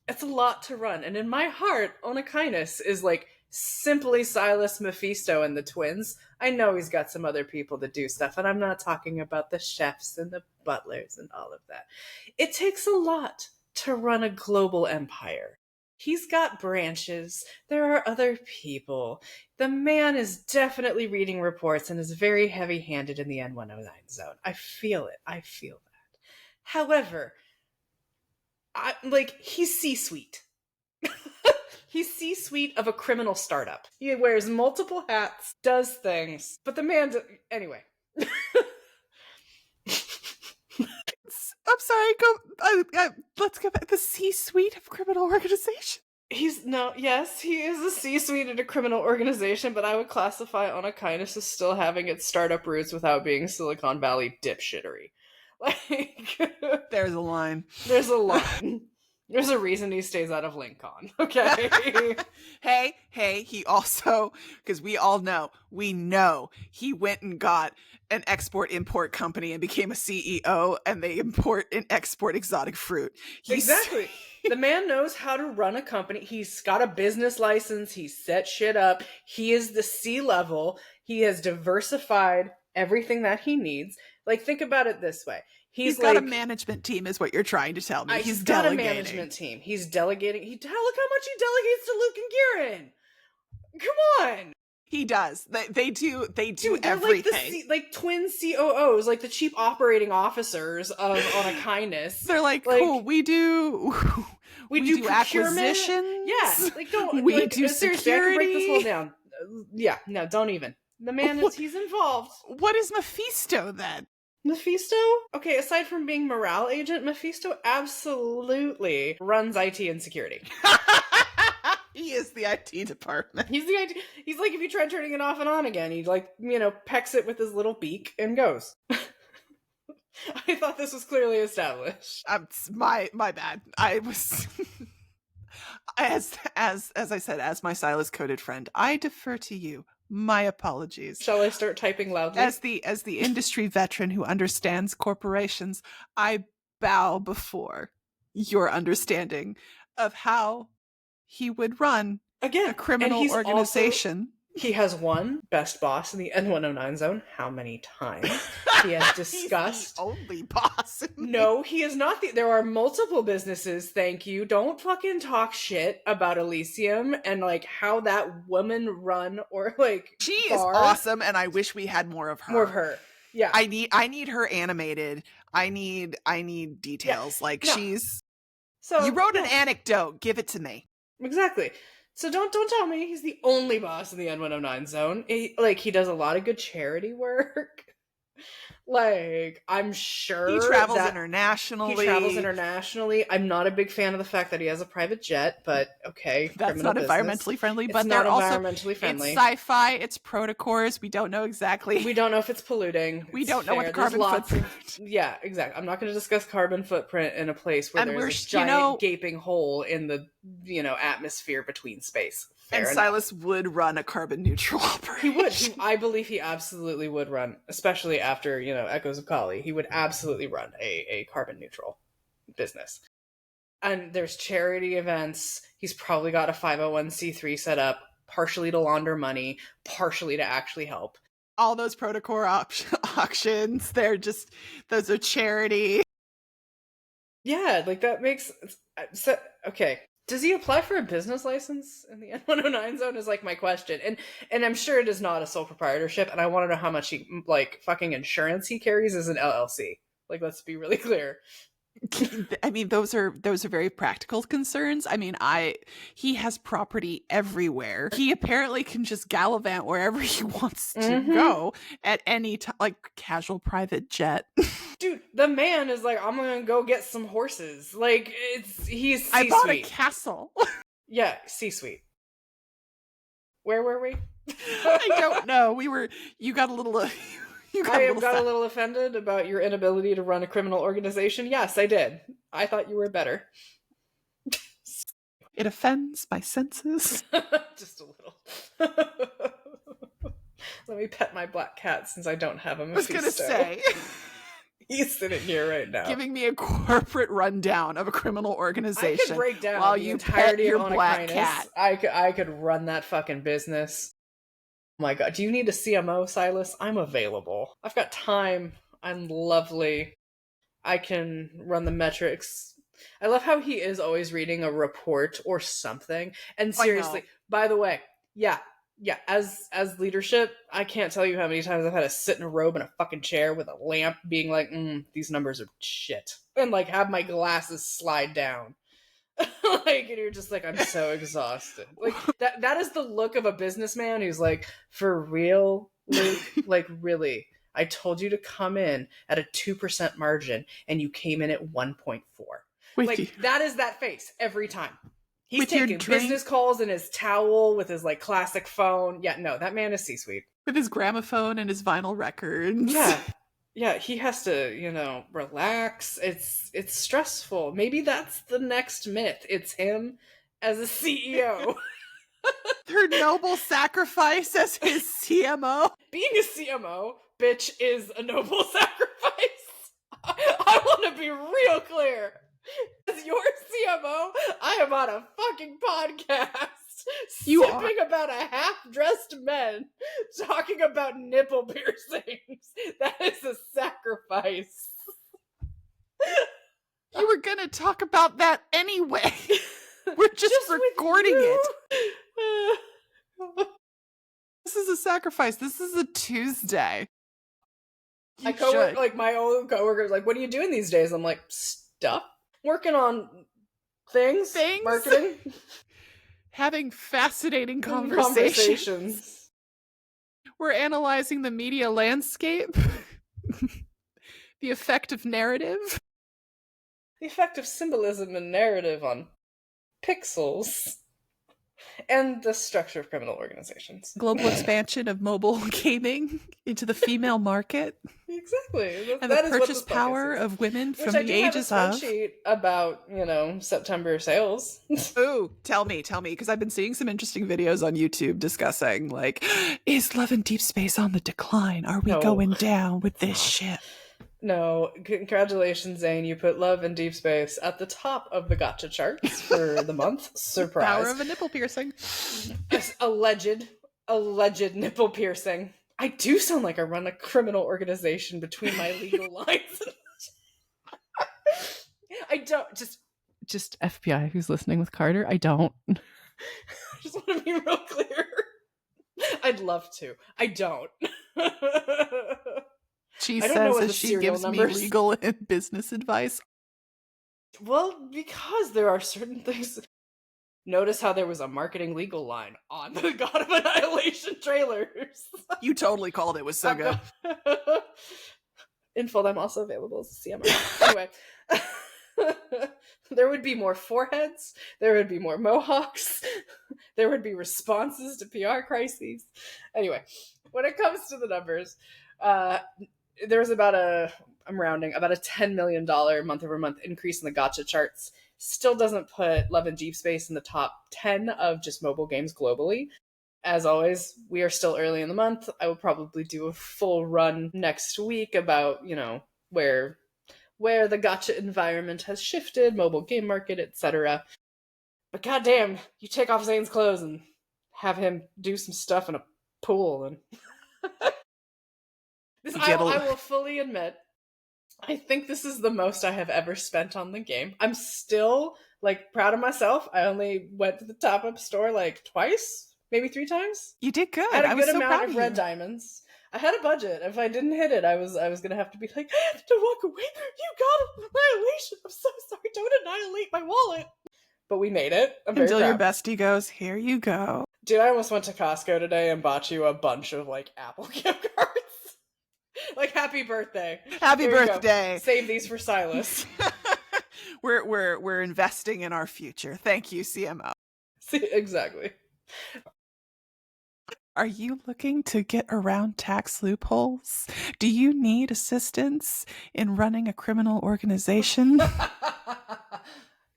it's a lot to run. And in my heart, Onychinus is like simply Silas, Mephisto, and the twins. I know he's got some other people that do stuff, and I'm not talking about the chefs and the butlers and all of that. It takes a lot to run a global empire. He's got branches. There are other people. The man is definitely reading reports and is very heavy-handed in the N109 zone. I feel it. I feel that. However, he's C-suite. He's C-suite of a criminal startup. He wears multiple hats, does things, but the man... Anyway. I'm sorry. Let's go back. The C-suite of criminal organization. Yes, he is a C-suite at a criminal organization, but I would classify Onychinus as still having its startup roots without being Silicon Valley dipshittery. Like, There's a line. There's a line. There's a reason he stays out of Lincoln, okay? Hey, he also, because we know, he went and got an export-import company and became a CEO, and they import and export exotic fruit. Exactly. The man knows how to run a company. He's got a business license. He's set shit up. He is the C-level. He has diversified everything that he needs. Like, think about it this way. He's got a management team, is what you're trying to tell me. He's got a management team. He's delegating. Look how much he delegates to Luke and Kieran. Come on. He does. They do. Dude, everything. Like twin COOs, like the chief operating officers of Onychinus. They're like, cool. We do acquisitions. Yeah, like don't. We like, do seriously, security. I can break this whole down. Yeah, no, don't even. The man he's involved. What is Mephisto then? Mephisto? Okay, aside from being morale agent, Mephisto absolutely runs IT and security. He is the IT department. He's the IT. He's like, if you try turning it off and on again, he pecks it with his little beak and goes. I thought this was clearly established. My bad. I was as I said, as my Silas coded friend, I defer to you. My apologies. Shall I start typing loudly? As the industry veteran who understands corporations, I bow before your understanding of how he would run a criminal organization. He has won Best Boss in the N109 zone. How many times? He has discussed. He's the only boss. No, he is not. There are multiple businesses, thank you. Don't fucking talk shit about Elysium and, like, how that woman run or, like, she is awesome, and I wish we had more of her. More of her. Yeah. I need her animated. I need details. Yeah. Like, no. She's... So you wrote an anecdote. Give it to me. Exactly. So don't tell me he's the only boss in the N109 zone. He does a lot of good charity work. Like, I'm sure he travels internationally. I'm not a big fan of the fact that he has a private jet, but okay. That's not environmentally friendly, but they're environmentally friendly. It's sci-fi, it's protocours. We don't know exactly. We don't know if it's polluting. We don't know what the carbon footprint. Yeah, exactly. I'm not going to discuss carbon footprint in a place where there's a giant gaping hole in the, atmosphere between space. Fair enough. Sylus would run a carbon neutral operation. He would. I believe he absolutely would run, especially after, Echoes of Kali. He would absolutely run a carbon neutral business. And there's charity events. He's probably got a 501c3 set up, partially to launder money, partially to actually help. All those protocore auctions, those are charity. Yeah, like that makes... okay. Does he apply for a business license in the N109 zone is, like, my question. And I'm sure it is not a sole proprietorship, and I want to know how much he, like, fucking insurance he carries as an LLC. Like, let's be really clear. I mean, those are very practical concerns. I mean, he has property everywhere. He apparently can just gallivant wherever he wants to go at any time, like casual private jet. Dude, the man is like, I'm gonna go get some horses. Like, he's C-suite. I bought a castle. Yeah, C-suite. Where were we? I don't know. You got a little... I got a little offended about your inability to run a criminal organization. Yes, I did. I thought you were better. It offends my senses. Just a little. Let me pet my black cat since I don't have a Mephisto. I was going to say. He's sitting here right now. Giving me a corporate rundown of a criminal organization. I could break down while the you entirety pet your of black Onychinus. cat. I could run that fucking business. Oh my god, do you need a CMO, Sylus? I'm available. I've got time. I'm lovely. I can run the metrics. I love how he is always reading a report or something. And seriously, by the way, yeah, as leadership, I can't tell you how many times I've had to sit in a robe in a fucking chair with a lamp being like, these numbers are shit. And, like, have my glasses slide down. Like, and you're just like, I'm so exhausted. Like, that is the look of a businessman who's like, for real, Luke? Like, really? I told you to come in at a 2% margin, and you came in at 1.4. Like, that is that face every time. He's with taking business calls in his towel with his, like, classic phone. Yeah, no, that man is C-suite. With his gramophone and his vinyl records. Yeah. Yeah, he has to, relax. It's stressful. Maybe that's the next myth. It's him as a CEO. Her noble sacrifice as his CMO. Being a CMO, bitch, is a noble sacrifice. I want to be real clear. As your CMO, I am on a fucking podcast. Sipping about a half-dressed men talking about nipple piercings. That is a sacrifice. You were gonna talk about that anyway. We're just recording it. This is a sacrifice. This is a Tuesday. My own coworkers, like, what are you doing these days? I'm like, stuff. Working on things? Marketing. Having fascinating conversations. We're analyzing the media landscape, the effect of narrative. The effect of symbolism and narrative on pixels. And the structure of criminal organizations. Global expansion of mobile gaming into the female market. Exactly. And the purchase power of women from the ages of... I have a spreadsheet about, September sales. Ooh, tell me, because I've been seeing some interesting videos on YouTube discussing, like, is Love and Deepspace on the decline? Are we going down with this ship? No, congratulations, Zayne. You put Love and Deepspace at the top of the gacha charts for the month. Surprise. Power of a nipple piercing. Alleged Alleged nipple piercing. I do sound like I run a criminal organization between my legal lines. I don't just FBI who's listening with Carter. I don't. I just want to be real clear. I'd love to. I don't. She I don't know says what as the she serial gives me numbers. legal and business advice. Well, because there are certain things. Notice how there was a marketing legal line on the God of Annihilation trailers. You totally called it. It was so good. In full, I'm also available as a CMO. Anyway. There would be more foreheads. There would be more mohawks. There would be responses to PR crises. Anyway, when it comes to the numbers, there was I'm rounding, about a $10 million month-over-month increase in the gacha charts. Still doesn't put Love and Deepspace in the top 10 of just mobile games globally. As always, we are still early in the month. I will probably do a full run next week about, where the gacha environment has shifted, mobile game market, etc. But goddamn, you take off Zayne's clothes and have him do some stuff in a pool, and I will fully admit, I think this is the most I have ever spent on the game. I'm still proud of myself. I only went to the top-up store twice, maybe 3 times. You did good. I had a good so amount of red diamonds. I had a budget. If I didn't hit it, I was gonna have to be like, I have to walk away. You got annihilation. I'm so sorry. Don't annihilate my wallet. But we made it. I'm very Until proud. your bestie goes, here you go. Dude, I almost went to Costco today and bought you a bunch of Apple gift cards. Happy birthday. Happy birthday. Save these for Sylus. We're investing in our future. Thank you, CMO. See, exactly. Are you looking to get around tax loopholes? Do you need assistance in running a criminal organization?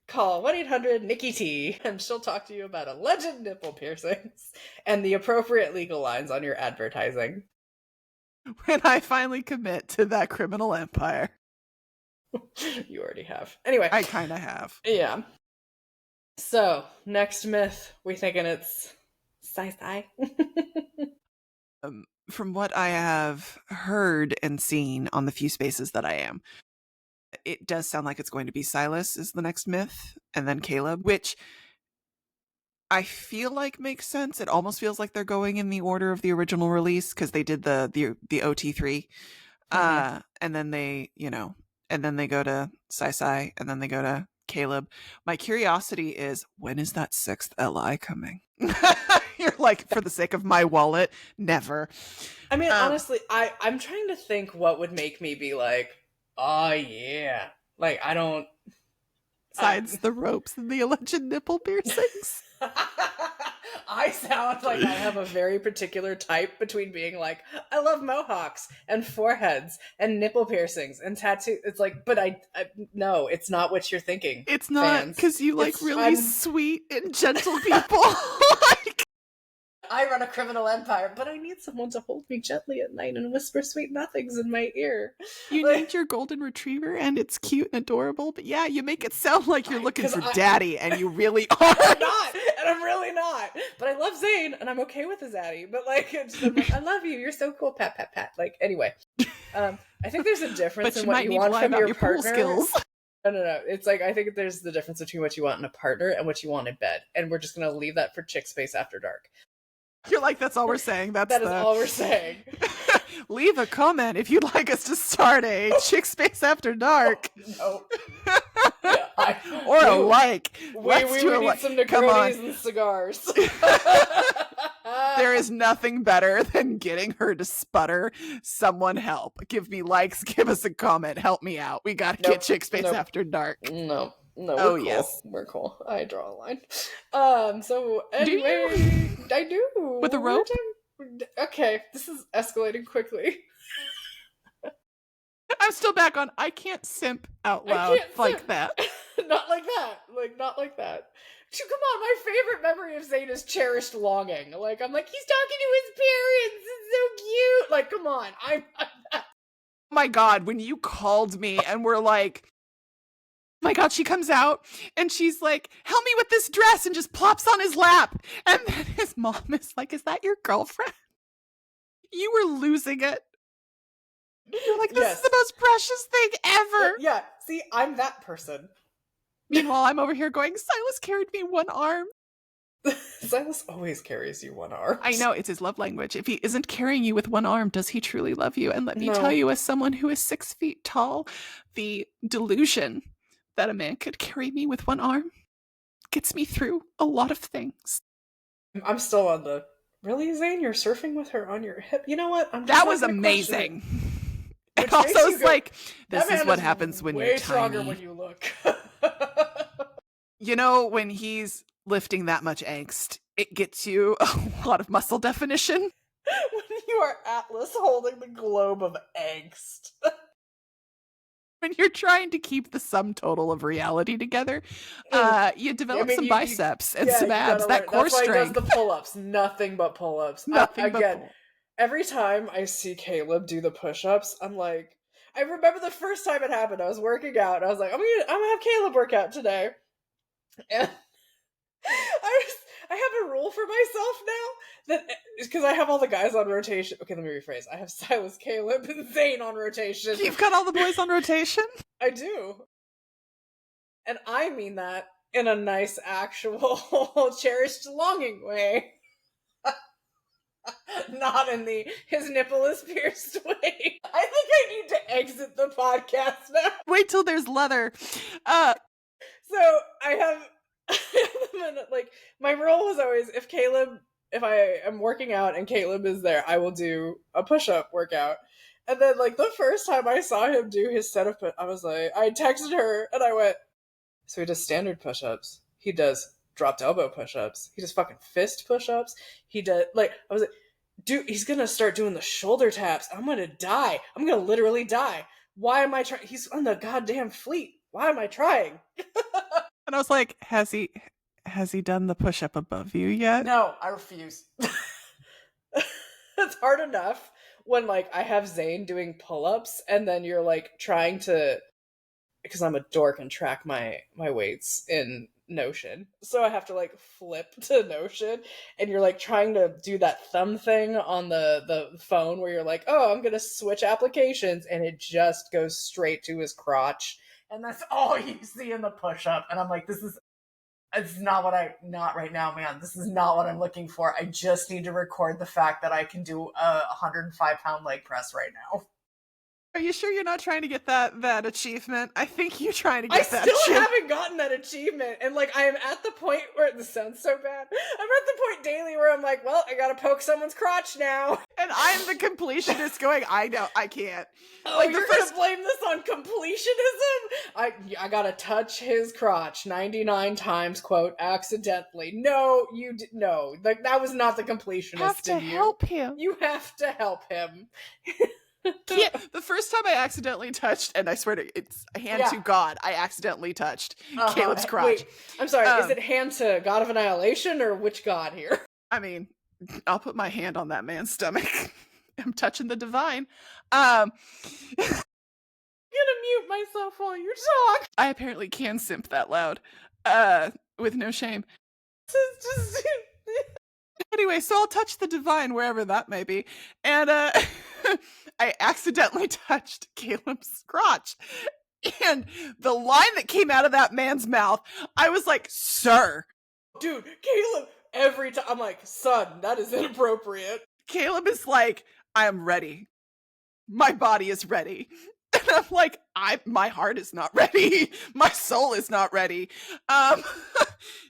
Call 1-800-Nikki Tea, and she'll talk to you about alleged nipple piercings and the appropriate legal lines on your advertising. When I finally commit to that criminal empire. You already have. Anyway. I kind of have. Yeah. So, next myth, we thinking it's sci-fi. From what I have heard and seen on the few spaces that I am, it does sound like it's going to be Sylus is the next myth, and then Caleb, which I feel like makes sense. It almost feels like they're going in the order of the original release because they did the OT3, and then they and then they go to Sai, and then they go to Caleb. My curiosity is, when is that 6th LI coming? You're like, for the sake of my wallet, never. I mean, honestly, I'm trying to think what would make me be like, oh yeah. I don't... Besides the ropes and the alleged nipple piercings. I sound like I have a very particular type between being like, I love mohawks and foreheads and nipple piercings and tattoos. It's but I no, it's not what you're thinking. It's not, because you really sweet and gentle people. I run a criminal empire, but I need someone to hold me gently at night and whisper sweet nothings in my ear. You need your golden retriever, and it's cute and adorable, but yeah, you make it sound like you're looking for daddy, and you really are. I'm not, and I'm really not. But I love Zayne, and I'm okay with his daddy. But I love you. You're so cool. Pat, pat, pat. Anyway, I think there's a difference in what you want from your partner. Skills. No. It's I think there's the difference between what you want in a partner and what you want in bed, and we're just gonna leave that for Chick Space After Dark. You're like, that's all we're saying. That is all we're saying. Leave a comment if you'd like us to start a Chick Space After Dark. Oh, no. Or a like. We need some Negronis and cigars. There is nothing better than getting her to sputter. Someone help. Give me likes. Give us a comment. Help me out. We got to get Chick Space After Dark. No, we're cool. Yes. We're cool. I draw a line. So anyway, I do. With a rope? Okay, this is escalating quickly. I'm still back on, I can't simp out loud like that. Not like that. Not like that. Come on, my favorite memory of Zayne is cherished longing. I'm like, he's talking to his parents. It's so cute. Come on. I'm oh my God, when you called me and were like, my God, she comes out and she's like, help me with this dress, and just plops on his lap. And then his mom is like, is that your girlfriend? You were losing it. You're like, this is the most precious thing ever. Yeah, see, I'm that person. Meanwhile, I'm over here going, Sylus carried me one arm. Sylus always carries you one arm. I know, it's his love language. If he isn't carrying you with one arm, does he truly love you? And let me tell you, as someone who is 6 feet tall, the delusion that a man could carry me with one arm gets me through a lot of things. I'm still on the, really, Zayne? You're surfing with her on your hip? You know what? That was amazing. It also is like, this is what happens when you're tiny. Way stronger when you look. You know, when he's lifting that much angst, it gets you a lot of muscle definition. When you are Atlas holding the globe of angst. When you're trying to keep the sum total of reality together, you develop some biceps and some abs. That core strength. That's why he does the pull-ups. Nothing but pull-ups. Every time I see Caleb do the push-ups, I'm like, I remember the first time it happened. I was working out, and I was like, I'm gonna have Caleb work out today. And I have a rule for myself now that, because I have all the guys on rotation. Okay, let me rephrase. I have Sylus, Caleb, and Zayne on rotation. You've got all the boys on rotation? I do. And I mean that in a nice, actual, cherished, longing way. Not in the his nipple is pierced way. I think I need to exit the podcast now. Wait till there's leather. So I have like, my rule was always, if I am working out and Caleb is there, I will do a push-up workout. And then, like, the first time I saw him do his set of I was like, I texted her and I went, so he does standard push-ups, he does dropped elbow push-ups, he does fucking fist push-ups, he does, like, I was like, dude, he's gonna start doing the shoulder taps. I'm gonna die. I'm gonna literally die. Why am I trying? He's on the goddamn fleet. Why am I trying? And I was like, has he done the push-up above you yet? No, I refuse. It's hard enough when, like, I have Zayne doing pull-ups and then you're, like, trying to, because I'm a dork and track my weights in Notion, so I have to, like, flip to Notion, and you're, like, trying to do that thumb thing on the phone where you're like, oh, I'm gonna switch applications, and it just goes straight to his crotch, and that's all you see in the push-up. And I'm like, it's not right now, man. This is not what I'm looking for. I just need to record the fact that I can do a 105-pound leg press right now. Are you sure you're not trying to get that achievement? I think you're trying to get that achievement. I still haven't gotten that achievement. And, like, I am at the point where, this sounds so bad, I'm at the point daily where I'm like, well, I gotta poke someone's crotch now. And I'm the completionist going, I can't. Oh, like, you're gonna blame this on completionism? I gotta touch his crotch 99 times, quote, accidentally. No, no. Like, that was not the completionist. Have to help him. You have to help him. Yeah, the first time I accidentally touched, and I swear to it's a hand to God, I accidentally touched Caleb's crotch. Wait, I'm sorry, is it hand to God of Annihilation, or which God here? I mean, I'll put my hand on that man's stomach. I'm touching the divine. I'm gonna mute myself while you talk. I apparently can simp that loud, with no shame. Anyway, so I'll touch the divine wherever that may be, and I accidentally touched Caleb's crotch, and the line that came out of that man's mouth, I was like, sir. Dude, Caleb, every time, I'm like, son, that is inappropriate. Caleb is like, I am ready. My body is ready. And I'm like, my heart is not ready. My soul is not ready.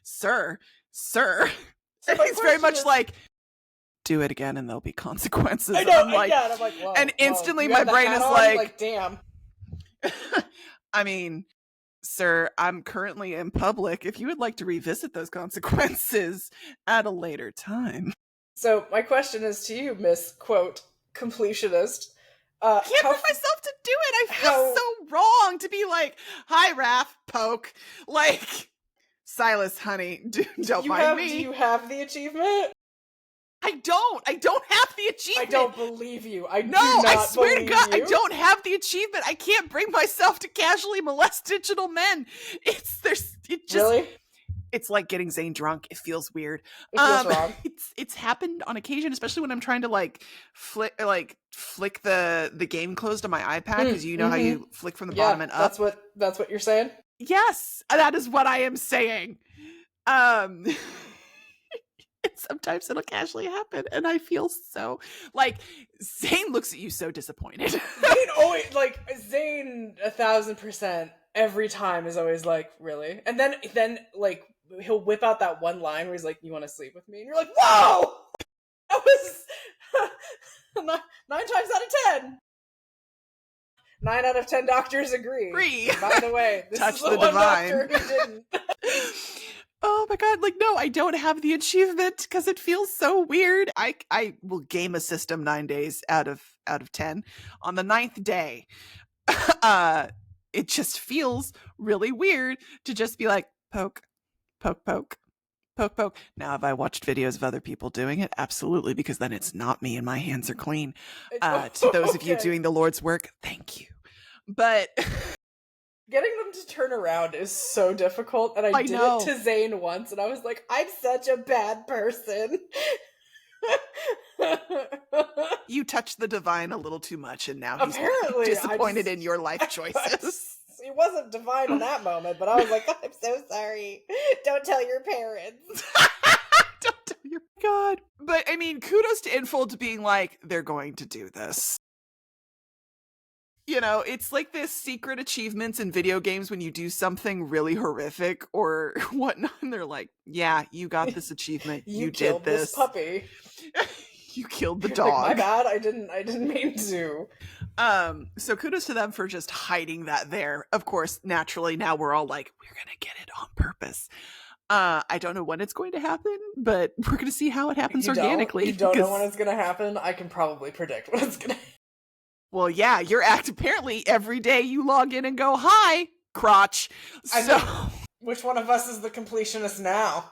Sir. So he's very much like, do it again and there'll be consequences. I know, I'm like, whoa, and instantly my brain is like, damn. I mean, sir, I'm currently in public. If you would like to revisit those consequences at a later time. So my question is to you, Miss, quote, completionist. I can't bring myself to do it. I feel so wrong to be like, hi, Raph, poke. Like, Sylus, honey, don't mind me. Do you have the achievement? I don't have the achievement. I don't believe you. I swear to God, I don't have the achievement. I can't bring myself to casually molest digital men. Really? It's like getting Zayne drunk. It feels weird. It feels wrong. It's happened on occasion, especially when I'm trying to like flick the game closed on my iPad, because you know how you flick from the bottom and up. That's what you're saying? Yes, that is what I am saying. Sometimes it'll casually happen, and I feel so like Zayne looks at you so disappointed. Zayne always Zayne 1,000% every time is always like, really? And then like he'll whip out that one line where he's like, "You want to sleep with me?" And you're like, "Whoa!" That was 9 times out of 10. 9 out of 10 doctors agree. By the way, this Touch is the the one divine. doctor who didn't. Oh my God, like, no, I don't have the achievement because it feels so weird. I will game a system 9 days out of 10. On the 9th day, it just feels really weird to just be like, poke, poke, poke, poke, poke. Now, have I watched videos of other people doing it? Absolutely, because then it's not me and my hands are clean. To those of you doing the Lord's work, thank you. But getting them to turn around is so difficult, and I did it to Zayne once, and I was like, I'm such a bad person. You touched the divine a little too much, and now he's apparently disappointed in your life choices. He wasn't divine in that moment, but I was like, I'm so sorry. Don't tell your parents. Don't tell your God. But I mean, kudos to Infold being like, they're going to do this. You know, it's like this secret achievements in video games when you do something really horrific or whatnot, and they're like, yeah, you got this achievement. You did this puppy. You killed the You're dog. like, my bad. I didn't mean to. So kudos to them for just hiding that there. Of course, naturally, now we're all like, we're gonna get it on purpose. I don't know when it's going to happen, but we're gonna see how it happens organically. You don't know when it's gonna happen? I can probably predict when it's gonna happen. Well, yeah, your act apparently every day you log in and go, hi, crotch. So which one of us is the completionist now?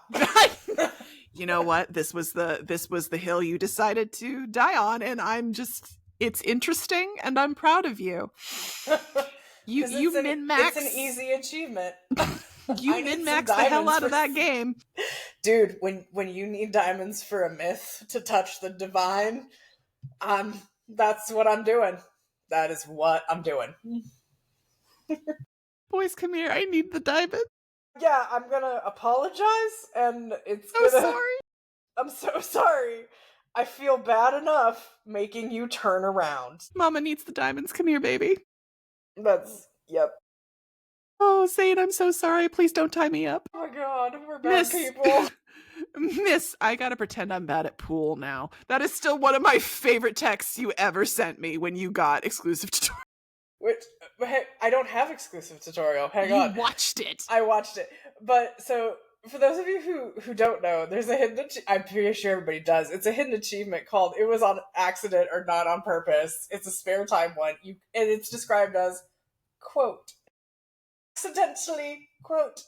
You know what? This was the hill you decided to die on, and it's interesting, and I'm proud of you. You min-max. It's an easy achievement. You min-max the hell out of that game. Dude, when you need diamonds for a myth to touch the divine, that's what I'm doing. That is what I'm doing. Boys, come here. I need the diamond. Yeah, I'm gonna apologize, and I'm so sorry. I feel bad enough making you turn around. Mama needs the diamonds. Come here, baby. Yep. Oh, Zayne, I'm so sorry. Please don't tie me up. Oh my God, we're bad people. Miss, I gotta pretend I'm bad at pool now. That is still one of my favorite texts you ever sent me when you got exclusive tutorial. Hey, I don't have exclusive tutorial. Hang on. You watched it. I watched it. But, so, for those of you who don't know, there's a hidden I'm pretty sure everybody does. It's a hidden achievement called It Was on Accident or Not on Purpose. It's a spare time one. And it's described as, quote, accidentally, quote,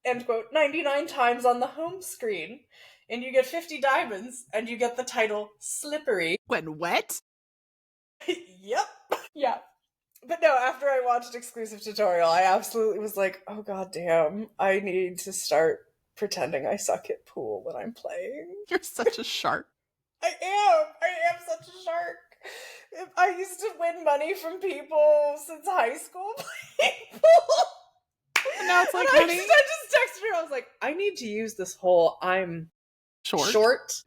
end quote, 99 times on the home screen. And you get 50 diamonds, and you get the title Slippery. When wet? Yep. Yeah. But no, after I watched exclusive tutorial, I absolutely was like, oh god damn, I need to start pretending I suck at pool when I'm playing. You're such a shark. I am such a shark. I used to win money from people since high school playing pool. And now it's like, and honey. I just texted her, I was like, I need to use this whole I'm short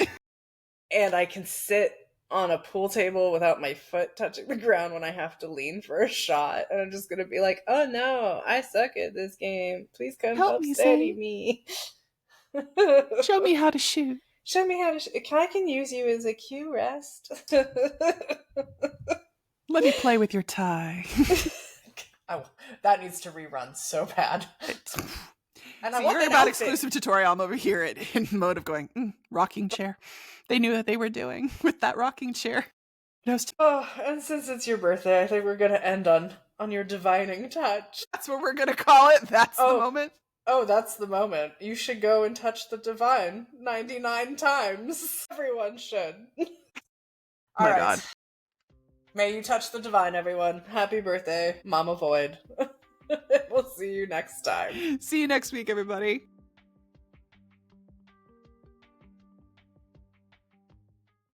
and I can sit on a pool table without my foot touching the ground when I have to lean for a shot, and I'm just gonna be like, oh no, I suck at this game, please come help steady me. Show me how to shoot. Show me how to I can use you as a cue rest. Let me play with your tie. Oh, that needs to rerun so bad. And so you're about exclusive tutorial. I'm over here in mode of going, rocking chair. They knew what they were doing with that rocking chair. Oh, and since it's your birthday, I think we're going to end on your divining touch. That's what we're going to call it. That's the moment. Oh, that's the moment. You should go and touch the divine 99 times. Everyone should. All My right. God. May you touch the divine, everyone. Happy birthday, Mama Void. We'll see you next time. See you next week, everybody.